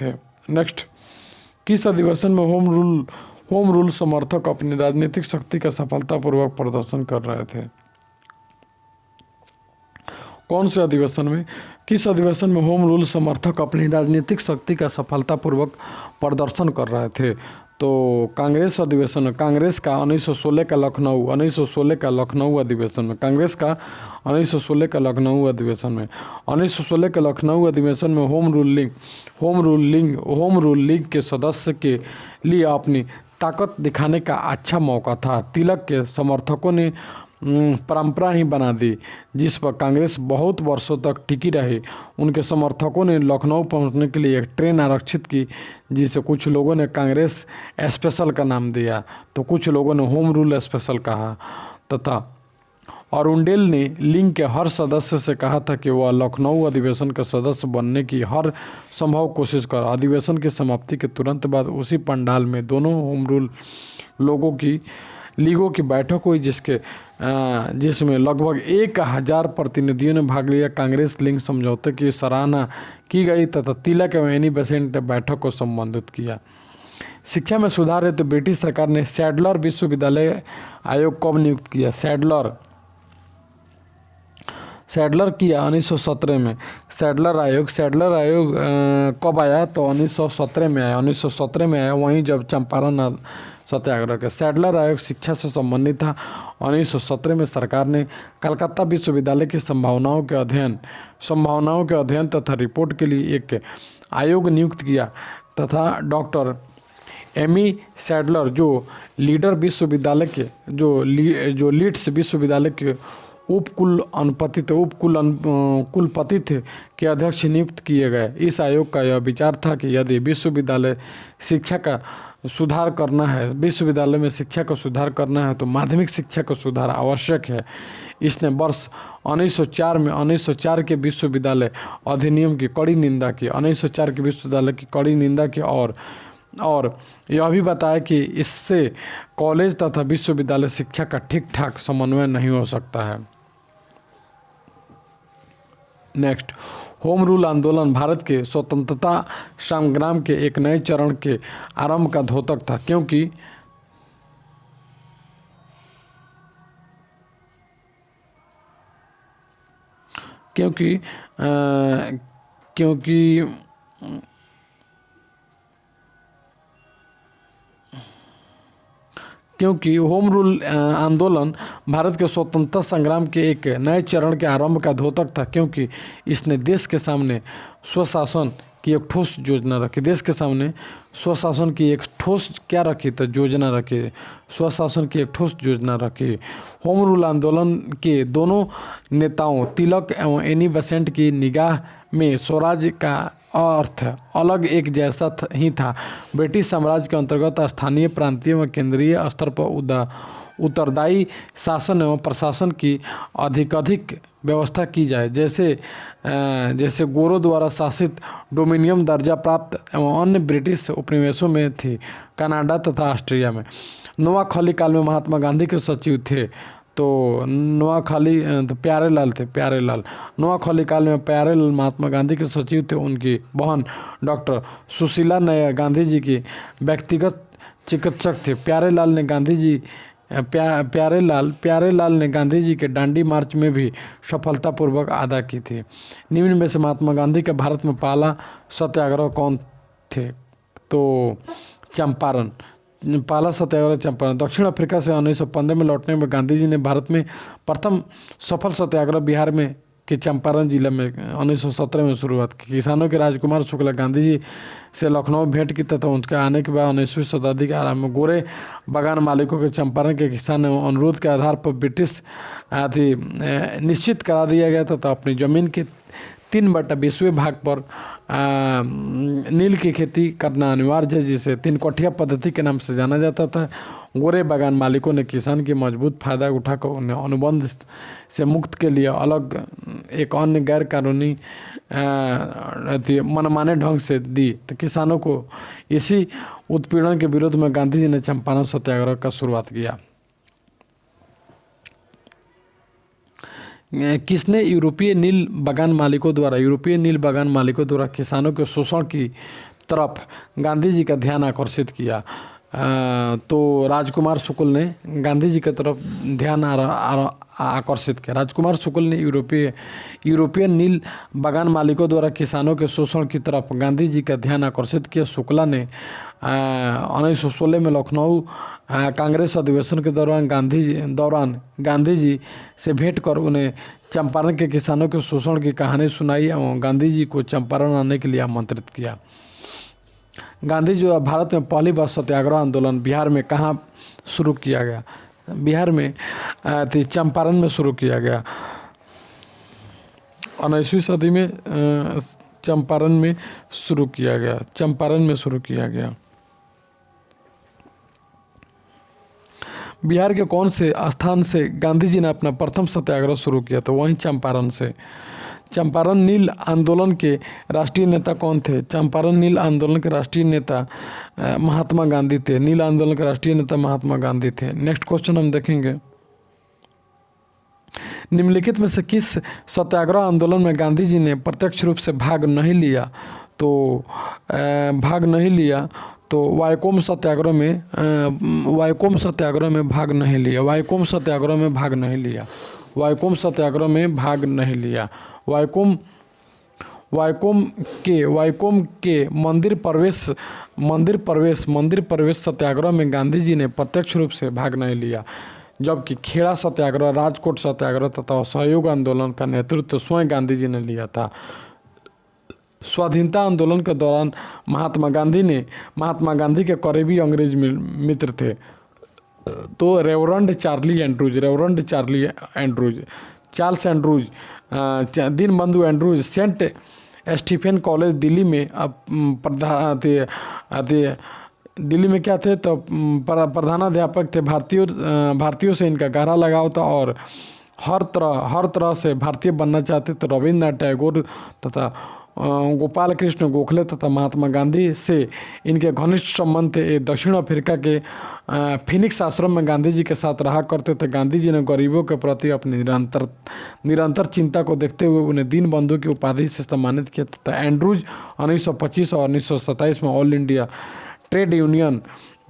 थे। नेक्स्ट, किस अधिवेशन में होम रूल समर्थक अपनी राजनीतिक शक्ति का सफलतापूर्वक प्रदर्शन कर रहे थे। कौन से अधिवेशन में, किस अधिवेशन में होम रूल समर्थक अपनी राजनीतिक शक्ति का सफलतापूर्वक प्रदर्शन कर रहे थे? तो कांग्रेस अधिवेशन, कांग्रेस का 1916 का लखनऊ, 1916 का लखनऊ अधिवेशन में, कांग्रेस का 1916 का लखनऊ अधिवेशन में, 1916 के लखनऊ अधिवेशन में होम रूल लीग के सदस्य के लिए अपनी ताकत दिखाने का अच्छा मौका था। तिलक के समर्थकों ने परंपरा ही बना दी जिस पर कांग्रेस बहुत वर्षों तक टिकी रही। उनके समर्थकों ने लखनऊ पहुंचने के लिए एक ट्रेन आरक्षित की जिसे कुछ लोगों ने कांग्रेस स्पेशल का नाम दिया तो कुछ लोगों ने होम रूल स्पेशल कहा। तथा अरुंडेल ने लीग के हर सदस्य से कहा था कि वह लखनऊ अधिवेशन का सदस्य बनने की हर संभव कोशिश कर। अधिवेशन की समाप्ति के तुरंत बाद उसी पंडाल में दोनों होम रूल लीगों की बैठक हुई जिसमें लगभग 1000 प्रतिनिधियों ने भाग लिया। कांग्रेस लीग समझौते की सराहना की गई तथा तिलक एवं एनी बेसेंट ने बैठक को संबोधित किया। शिक्षा में सुधार हेतु तो ब्रिटिश सरकार ने सैडलर विश्वविद्यालय आयोग कब नियुक्त किया? सैडलर किया 1917 में। सैडलर आयोग कब आया? तो 1917 में आया। 1917 में आया, वहीं जब चंपारण सत्याग्रह के। सैडलर आयोग शिक्षा से संबंधित था। 1917 में सरकार ने कलकत्ता विश्वविद्यालय की संभावनाओं के अध्ययन तथा रिपोर्ट के लिए एक आयोग नियुक्त किया तथा डॉक्टर एमी सैडलर जो लीड्स विश्वविद्यालय के कुलपति थे के अध्यक्ष नियुक्त किए गए। इस आयोग का यह विचार था कि यदि विश्वविद्यालय में शिक्षा का सुधार करना है तो माध्यमिक शिक्षा का सुधार आवश्यक है। इसने वर्ष 1904 के विश्वविद्यालय अधिनियम की कड़ी निंदा की। 1904 के विश्वविद्यालय की कड़ी निंदा की और यह भी बताया कि इससे कॉलेज तथा विश्वविद्यालय शिक्षा का ठीक ठाक समन्वय नहीं हो सकता है। नेक्स्ट, होम रूल आंदोलन भारत के स्वतंत्रता संग्राम के एक नए चरण के आरंभ का द्योतक था क्योंकि होम रूल आंदोलन भारत के स्वतंत्रता संग्राम के एक नए चरण के आरंभ का द्योतक था क्योंकि इसने देश के सामने स्वशासन की एक ठोस योजना रखी। देश के सामने स्वशासन की एक ठोस क्या रखी? तो योजना रखी। स्वशासन की एक ठोस योजना रखी। होम रूल आंदोलन के दोनों नेताओं तिलक एवं एनी बेसेंट की निगाह में स्वराज का अर्थ अलग एक जैसा ही था। ब्रिटिश साम्राज्य के अंतर्गत स्थानीय, प्रांतीय व केंद्रीय स्तर पर उत्तरदायी शासन एवं प्रशासन की अधिक व्यवस्था की जाए जैसे गोरों द्वारा शासित डोमिनियन दर्जा प्राप्त एवं अन्य ब्रिटिश उपनिवेशों में थी, कनाडा तथा ऑस्ट्रिया में। नोआखाली काल में महात्मा गांधी के सचिव थे तो प्यारेलाल नोआखाली काल में प्यारेलाल महात्मा गांधी के सचिव थे। उनकी बहन डॉक्टर सुशीला नायर गांधी जी की व्यक्तिगत चिकित्सक थे। प्यारेलाल ने गांधी जी के दांडी मार्च में भी सफलतापूर्वक अदा की थी। निम्न में से महात्मा गांधी के भारत में पहला सत्याग्रह कौन थे? तो चंपारण। दक्षिण अफ्रीका से 1915 में लौटने में गांधी जी ने भारत में प्रथम सफल सत्याग्रह बिहार में के चंपारण जिले में 1917 में शुरुआत की। किसानों के राजकुमार शुक्ला गांधी जी से लखनऊ भेंट की तथा उनके आने के बाद 19वीं शताब्दी के आरंभ में गोरे बागान मालिकों के चंपारण के किसान अनुरोध के आधार पर ब्रिटिश निश्चित करा दिया गया तथा अपनी जमीन के 3/20 भाग पर नील की खेती करना अनिवार्य है जिसे 3 कोठिया पद्धति के नाम से जाना जाता था। गोरे बागान मालिकों ने किसान की मजबूत फायदा उठाकर उन्हें अनुबंध से मुक्त के लिए अलग एक अन्य गैर कानूनी मनमाने ढंग से दी तो किसानों को इसी उत्पीड़न के विरोध में गांधी जी ने चंपारण सत्याग्रह का शुरुआत किया। किसने यूरोपीय नील बागान मालिकों द्वारा किसानों के शोषण की तरफ गांधी जी का ध्यान आकर्षित किया? तो राजकुमार शुक्ल ने गांधी जी की तरफ ध्यान आकर्षित किया। राजकुमार शुक्ल ने यूरोपियन नील बागान मालिकों द्वारा किसानों के शोषण की तरफ गांधी जी का ध्यान आकर्षित किया। शुक्ला ने 1916 में लखनऊ कांग्रेस अधिवेशन के दौरान गांधी जी से भेंट कर उन्हें चंपारण के किसानों के शोषण की कहानी सुनाई एवं गांधी जी को चंपारण आने के लिए आमंत्रित किया। गांधी जी भारत में पहली बार सत्याग्रह आंदोलन बिहार में कहाँ शुरू किया गया? बिहार में चंपारण में शुरू किया गया। 19वीं सदी में चंपारण में शुरू किया गया। बिहार के कौन से स्थान से गांधी जी ने अपना प्रथम सत्याग्रह शुरू किया? तो वहीं चंपारण से। चंपारण नील आंदोलन के राष्ट्रीय नेता कौन थे? चंपारण नील आंदोलन के राष्ट्रीय नेता महात्मा गांधी थे। नील आंदोलन के राष्ट्रीय नेता महात्मा गांधी थे। नेक्स्ट क्वेश्चन हम देखेंगे, निम्नलिखित में से किस सत्याग्रह आंदोलन में गांधी जी ने प्रत्यक्ष रूप से भाग नहीं लिया? तो वायकोम सत्याग्रह में भाग नहीं लिया। वायकोम के मंदिर प्रवेश सत्याग्रह में गांधी जी ने प्रत्यक्ष रूप से भाग नहीं लिया, जबकि खेड़ा सत्याग्रह, राजकोट सत्याग्रह तथा असहयोग आंदोलन का नेतृत्व स्वयं गांधी जी ने लिया था। स्वाधीनता आंदोलन के दौरान महात्मा गांधी के करीबी अंग्रेज मित्र थे, तो Reverend Charles Andrews, Deenbandhu Andrews Saint Stephen college Delhi में क्या थे? तो प्रधानाध्यापक थे। भारतीयों से इनका गहरा लगाव था और हर तरह से भारतीय बनना चाहते थे। रविन्द्रनाथ टैगोर तथा गोपाल कृष्ण गोखले तथा महात्मा गांधी से इनके घनिष्ठ संबंध थे। ये दक्षिण अफ्रीका के फिनिक्स आश्रम में गांधी जी के साथ रहा करते थे। गांधी जी ने गरीबों के प्रति अपनी निरंतर चिंता को देखते हुए उन्हें दीनबंधु की उपाधि से सम्मानित किया तथा एंड्रूज 1925 और 1927 में ऑल इंडिया ट्रेड यूनियन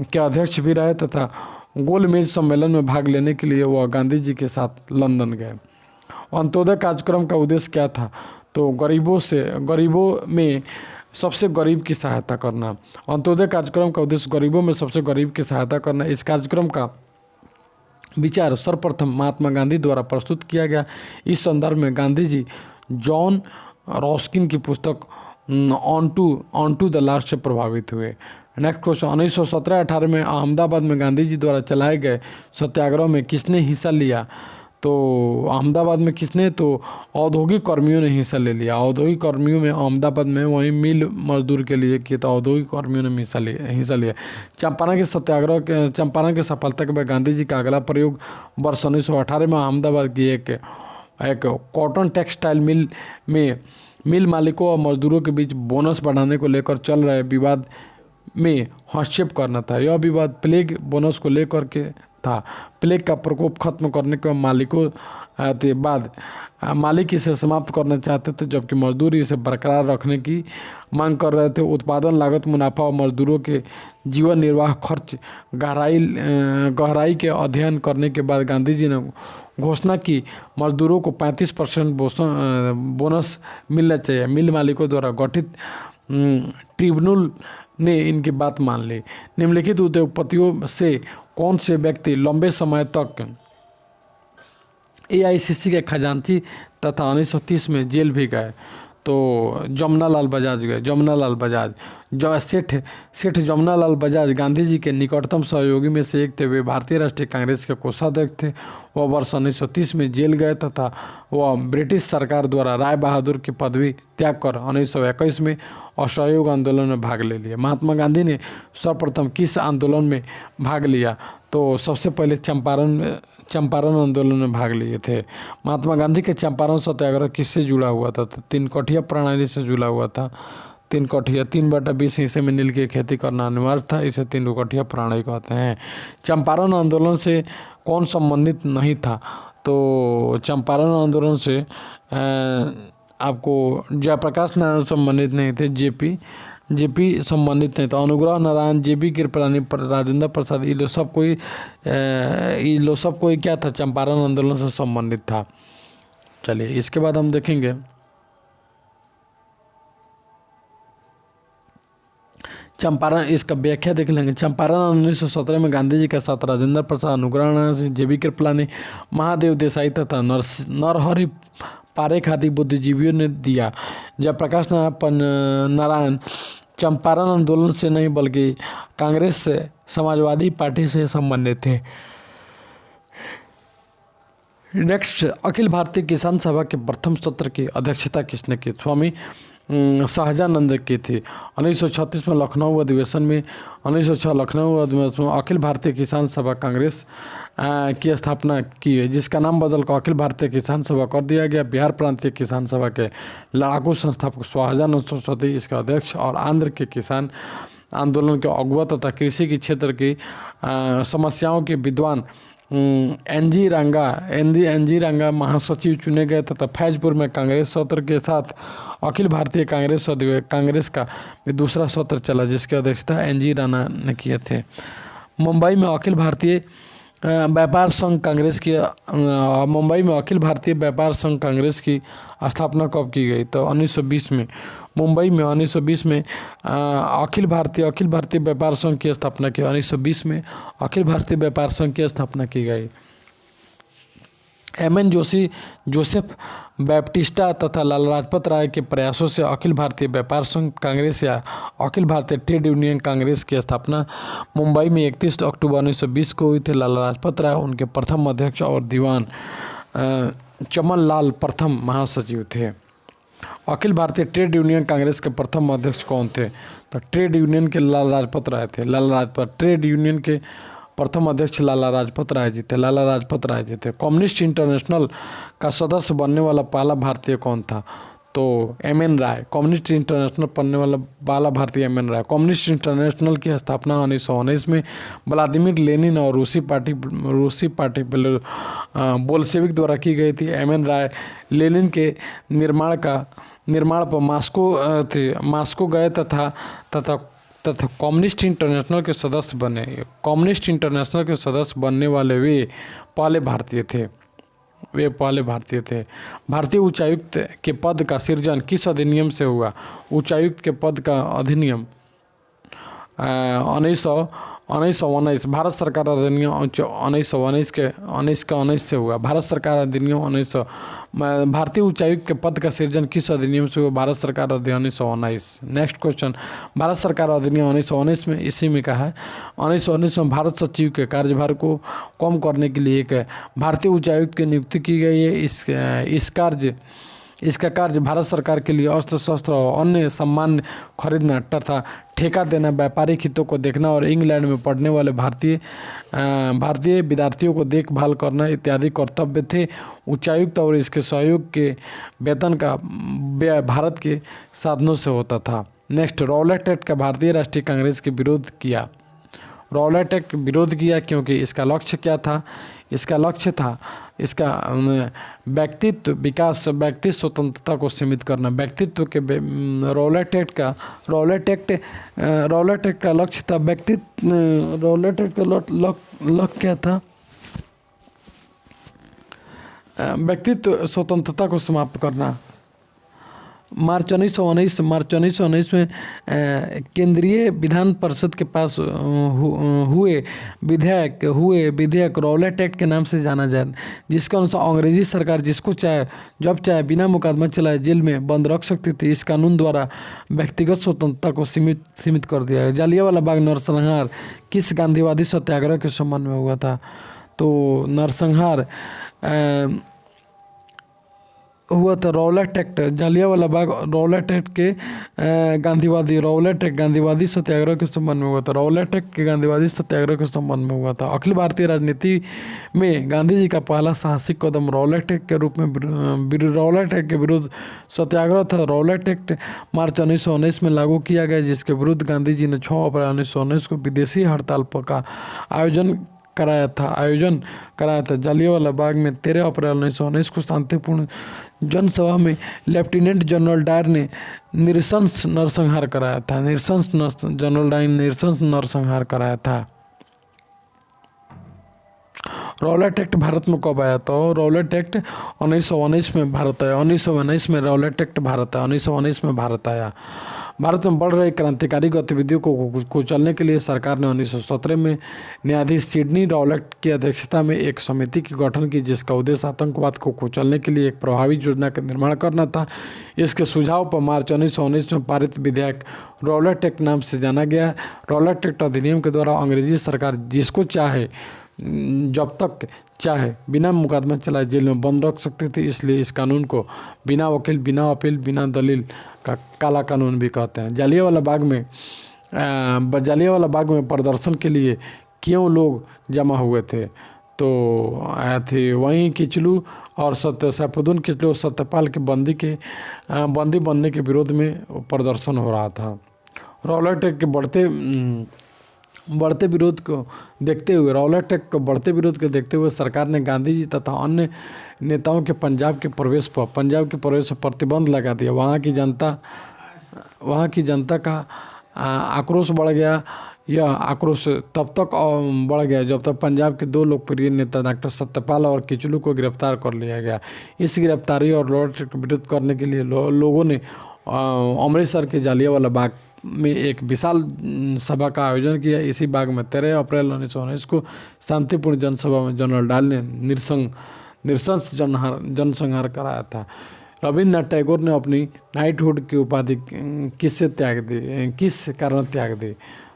के अध्यक्ष भी रहे तथा गोलमेज सम्मेलन में भाग लेने के लिए वह गांधी जी के साथ लंदन गए। अंत्योदय कार्यक्रम का उद्देश्य क्या था? तो गरीबों में सबसे गरीब की सहायता करना। अंत्योदय कार्यक्रम का उद्देश्य गरीबों में सबसे गरीब की सहायता करना। इस कार्यक्रम का विचार सर्वप्रथम महात्मा गांधी द्वारा प्रस्तुत किया गया। इस संदर्भ में गांधी जी जॉन रॉस्किन की पुस्तक ऑन टू द लास्ट से प्रभावित हुए। नेक्स्ट क्वेश्चन, 1917-18 में अहमदाबाद में गांधी जी द्वारा चलाए गए सत्याग्रह में किसने हिस्सा लिया? तो अहमदाबाद में किसने? तो औद्योगिक कर्मियों ने हिस्सा ले लिया। औद्योगिक कर्मियों में अहमदाबाद में वहीं मिल मजदूर के लिए किया, तो औद्योगिक कर्मियों ने हिस्सा लिया। चंपारण की सफलता के बाद गांधी जी का अगला प्रयोग वर्ष 1918 में अहमदाबाद की एक कॉटन टेक्सटाइल मिल मालिकों और मजदूरों के बीच बोनस बढ़ाने को लेकर चल रहे विवाद में हस्तक्षेप करना था। यह विवाद प्लेग बोनस को लेकर के था। प्लेग का प्रकोप खत्म करने के बाद मालिक इसे समाप्त करना चाहते थे, जबकि मजदूर इसे बरकरार रखने की मांग कर रहे थे। उत्पादन लागत, मुनाफा और मजदूरों के जीवन निर्वाह खर्च गहराई के अध्ययन करने के बाद गांधी जी ने घोषणा की मजदूरों को 35% बोनस मिलना चाहिए। मिल मालिकों द्वारा गठित ट्रिब्यूनल ने इनकी बात मान ली। निम्नलिखित उद्योगपतियों से कौन से व्यक्ति लंबे समय तक AICC के खजांची तथा 1930 में जेल भी गए? तो जमनालाल बजाज सेठ जमनालाल बजाज गांधी जी के निकटतम सहयोगी में से एक थे। वे भारतीय राष्ट्रीय कांग्रेस के कोषाध्यक्ष थे। वह वर्ष 1930 में जेल गए तथा वह ब्रिटिश सरकार द्वारा राय बहादुर की पदवी त्याग कर 1921 में असहयोग आंदोलन में भाग ले लिया। महात्मा गांधी ने सर्वप्रथम किस आंदोलन में भाग लिया? तो सबसे पहले चंपारण आंदोलन में भाग लिए थे। महात्मा गांधी के चंपारण सत्याग्रह किससे जुड़ा हुआ था? तो 3 कठिया प्रणाली से जुड़ा हुआ था। 3/20 हिस्से में नील की खेती करना अनिवार्य था, इसे 3 कठिया प्रणाली कहते हैं। चंपारण आंदोलन से कौन संबंधित नहीं था? तो चंपारण आंदोलन से आपको जयप्रकाश नारायण संबंधित नहीं थे। जेपी सम्मानित हैं। तो अनुग्रह नारायण, जेबी कृपलानी, राजेंद्र प्रसाद, ये लोग सब कोई क्या था, चंपारण आंदोलन से संबंधित था। चलिए इसके बाद हम देखेंगे चंपारण, इसका व्याख्या देख लेंगे। चंपारण 1917 में गांधी जी के साथ राजेंद्र प्रसाद, अनुग्रह नारायण सिंह, जेबी कृपलानी, महादेव देसाई तथा नरहरि पारेख आदि बुद्धिजीवियों ने दिया। जयप्रकाश नारायण चंपारण आंदोलन से नहीं बल्कि कांग्रेस से, समाजवादी पार्टी से संबंधित थे। नेक्स्ट, अखिल भारतीय किसान सभा के प्रथम सत्र की अध्यक्षता किसने की? स्वामी सहजानंद की थी। 1936 में लखनऊ अधिवेशन में 1906 लखनऊ अधिवेशन में अखिल भारतीय किसान सभा कांग्रेस की स्थापना की है, जिसका नाम बदलकर अखिल भारतीय किसान सभा कर दिया गया। बिहार प्रांतीय किसान सभा के लड़ाकू संस्थापक सहजानंद सरस्वती इसके अध्यक्ष और आंध्र के किसान आंदोलन के अगुवा तथा कृषि के क्षेत्र की समस्याओं के विद्वान एन जी रंगा महासचिव चुने गए तथा फैजपुर में कांग्रेस सत्र के साथ अखिल भारतीय कांग्रेस का भी दूसरा सत्र चला, जिसकी अध्यक्षता एन जी राणा ने किए थे। मुंबई में अखिल भारतीय व्यापार संघ कांग्रेस की मुंबई में अखिल भारतीय व्यापार संघ कांग्रेस की स्थापना कब की गई? तो 1920 में। मुंबई में 1920 में अखिल भारतीय व्यापार संघ की स्थापना की। 1920 में अखिल भारतीय व्यापार संघ की स्थापना की गई। M N Joshi, Joseph Baptista तथा लाला लाजपत राय के प्रयासों से अखिल भारतीय व्यापार संघ कांग्रेस या अखिल भारतीय ट्रेड यूनियन कांग्रेस की स्थापना मुंबई में 31 अक्टूबर 1920 को हुई थी। लाला लाजपत राय उनके प्रथम अध्यक्ष और दीवान चमन लाल प्रथम महासचिव थे। अखिल भारतीय ट्रेड यूनियन कांग्रेस के प्रथम अध्यक्ष कौन थे? तो ट्रेड यूनियन के लाला लाजपत राय थे। ट्रेड यूनियन के प्रथम अध्यक्ष लाला लाजपत राय जी थे। कम्युनिस्ट इंटरनेशनल का सदस्य बनने वाला पहला भारतीय कौन था? तो एम एन राय। कम्युनिस्ट इंटरनेशनल बनने वाला पहला भारतीय एम एन राय। कम्युनिस्ट इंटरनेशनल की स्थापना 1919 में व्लादिमीर लेनिन और रूसी पार्टी बोल्शेविक द्वारा की गई थी। एम एन राय लेनिन के निर्माण पर मास्को गए तथा कम्युनिस्ट इंटरनेशनल के सदस्य बने। कम्युनिस्ट इंटरनेशनल के सदस्य बनने वाले वे पहले भारतीय थे। भारतीय उच्चायुक्त के पद का सृजन किस अधिनियम से हुआ? उच्चायुक्त के पद का अधिनियम 1919 भारत सरकार अधिनियम 1919 से हुआ। भारत सरकार अधिनियम भारतीय उच्चायुक्त के पद का सृजन किस अधिनियम से हुआ? भारत सरकार अधिनियम 1919। नेक्स्ट क्वेश्चन, भारत सरकार अधिनियम 1919 में इसी में कहा है 1919 में भारत सचिव के कार्यभार को कम करने के लिए एक भारतीय उच्चायुक्त की नियुक्ति की गई है। इसका कार्य भारत सरकार के लिए अस्त्र शस्त्र और अन्य सामान खरीदना तथा ठेका देना, व्यापारिक हितों को देखना और इंग्लैंड में पढ़ने वाले भारतीय विद्यार्थियों को देखभाल करना इत्यादि कर्तव्य थे। उच्चायुक्त और इसके सहयोग के वेतन का व्यय भारत के साधनों से होता था। नेक्स्ट, रॉलेट एक्ट का भारतीय राष्ट्रीय कांग्रेस के विरोध किया। रॉलेट एक्ट विरोध किया क्योंकि इसका लक्ष्य क्या था? इसका लक्ष्य था व्यक्तित्व विकास, व्यक्ति स्वतंत्रता को सीमित करना। व्यक्तित्व के रॉलेट एक्ट का लक्ष्य था रॉलेट एक्ट का लक्ष्य क्या था? व्यक्तित्व स्वतंत्रता को समाप्त करना। मार्च 1919 में केंद्रीय विधान परिषद के पास हुए विधेयक रॉलेट एक्ट के नाम से जाना जाए, जिसके अनुसार अंग्रेजी सरकार जिसको चाहे जब चाहे बिना मुकदमा चलाए जेल में बंद रख सकती थी। इस कानून द्वारा व्यक्तिगत स्वतंत्रता को सीमित कर दिया गया। जालियांवाला बाग नरसंहार किस गांधीवादी सत्याग्रह के संबंध में हुआ था? तो नरसंहार हुआ था Rowlatt act, Jallianwala Bagh Rowlatt act के गांधीवादी सत्याग्रह के संबंध में हुआ था। रॉलेट एक्ट के गांधीवादी सत्याग्रह के संबंध में हुआ था। अखिल भारतीय राजनीति में गांधी जी का पहला साहसिक कदम रॉलेट एक्ट के रूप में रॉलेट एक्ट के विरुद्ध सत्याग्रह था। रॉलेट एक्ट मार्च 1919 में लागू किया गया, जिसके विरुद्ध गांधी जी ने 6 अप्रैल 1919 को विदेशी हड़ताल का आयोजन आयोजन कराया था। जालियांवाला बाग में 13 अप्रैल 1919 को शांतिपूर्ण जनसभा में लेफ्टिनेंट जनरल डायर ने नृशंस नरसंहार कराया था। जनरल डायर ने नृशंस नरसंहार कराया था। रॉलेट एक्ट भारत में कब आया? तो रॉलेट एक्ट 1919 में भारत आया। 1919 में रॉलेट एक्ट भारत आया। 1919 में भारत आया। भारत में बढ़ रही क्रांतिकारी गतिविधियों को कुचलने के लिए सरकार ने 1917 में न्यायाधीश सिडनी रॉलेट की अध्यक्षता में एक समिति की गठन की, जिसका उद्देश्य आतंकवाद को कुचलने के लिए एक प्रभावी योजना का निर्माण करना था। इसके सुझाव पर मार्च 1919 में पारित विधेयक रॉलेट एक्ट नाम से जाना गया। रॉलेट एक्ट अधिनियम के द्वारा अंग्रेजी सरकार जिसको चाहे जब तक चाहे बिना मुकदमा चलाए जेल में बंद रख सकते थे। इसलिए इस कानून को बिना वकील, बिना अपील, बिना दलील का काला कानून भी कहते हैं। जालियांवाला बाग में प्रदर्शन के लिए क्यों लोग जमा हुए थे? तो आए थे वहीं किचलू और सैफुद्दीन किचलू सत्यपाल के बंदी बनने के विरोध में प्रदर्शन हो रहा था। रॉलेट एक्ट के बढ़ते विरोध को देखते हुए सरकार ने गांधी जी तथा अन्य नेताओं के पंजाब के प्रवेश पर प्रतिबंध लगा दिया। वहाँ की जनता का आक्रोश बढ़ गया। यह आक्रोश तब तक बढ़ गया जब तक पंजाब के 2 लोकप्रिय नेता डॉक्टर सत्यपाल और किचलू को गिरफ्तार कर लिया गया। इस गिरफ्तारी और रॉलेट एक्ट का विरोध करने के लिए लोगों ने अमृतसर के जालियांवाला बाग में एक विशाल सभा का आयोजन किया। इसी बाग में 13 अप्रैल 1919 को शांतिपूर्ण जनसभा में जनरल डायल ने नृशंस जनसंहार कराया था। रविन्द्रनाथ टैगोर ने अपनी नाइटहुड की उपाधि किस कारण त्याग दी?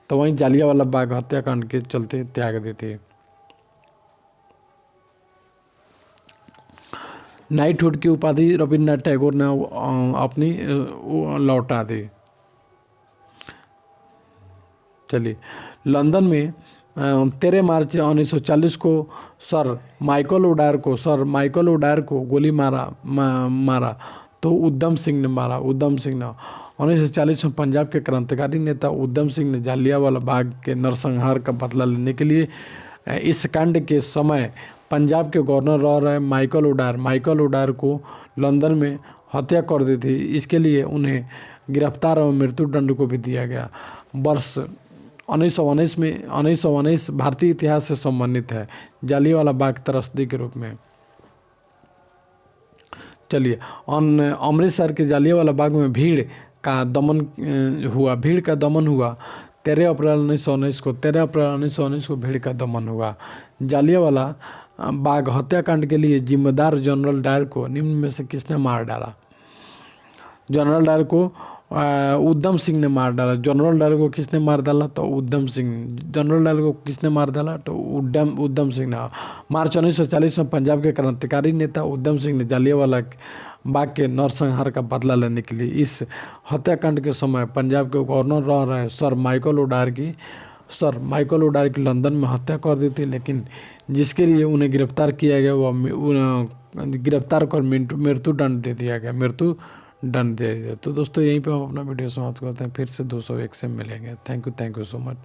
तो वहीं जालियांवाला बाग हत्याकांड के चलते त्याग दी थी। नाइटहुड की उपाधि रविन्द्रनाथ टैगोर ने अपनी लौटा दी। चलिए, लंदन में 13 मार्च 1940 को सर माइकल ओडायर को गोली मारा तो उधम सिंह ने 1940 में पंजाब के क्रांतिकारी नेता उधम सिंह ने जालियांवाला बाग के नरसंहार का बदला लेने के लिए इस कांड के समय पंजाब के गवर्नर रह रहे माइकल ओडायर को लंदन में हत्या कर दी थी। इसके लिए उन्हें गिरफ्तार और मृत्युदंड को भी दिया गया। वर्ष 1919 भारतीय इतिहास से संबंधित है, जालियांवाला बाग त्रस्ती के रूप में। चलिए, अमृतसर के जालियांवाला बाग में भीड़ का दमन हुआ। 13 अप्रैल 1919 को भीड़ का दमन हुआ। जालियांवाला बाग हत्याकांड के लिए जिम्मेदार जनरल डायर को निम्न में से किसने मार डाला? जनरल डायर को उधम सिंह ने मार डाला। जनरल डायर को किसने मार डाला? तो उधम सिंह। जनरल डायर को किसने मार डाला? तो उधम सिंह ने। मार्च 1940 में पंजाब के क्रांतिकारी नेता उधम सिंह ने जालियांवाला बाग के नरसंहार का बदला लेने के लिए इस हत्याकांड के समय पंजाब के गवर्नर रह रहे सर माइकल ओडायर की लंदन में हत्या कर दी थी, लेकिन जिसके लिए उन्हें गिरफ्तार किया गया गिरफ्तार कर मृत्युदंड दे दिया गया। तो दोस्तों, यहीं पे हम अपना वीडियो समाप्त करते हैं। फिर से 201 से मिलेंगे। Thank you so much.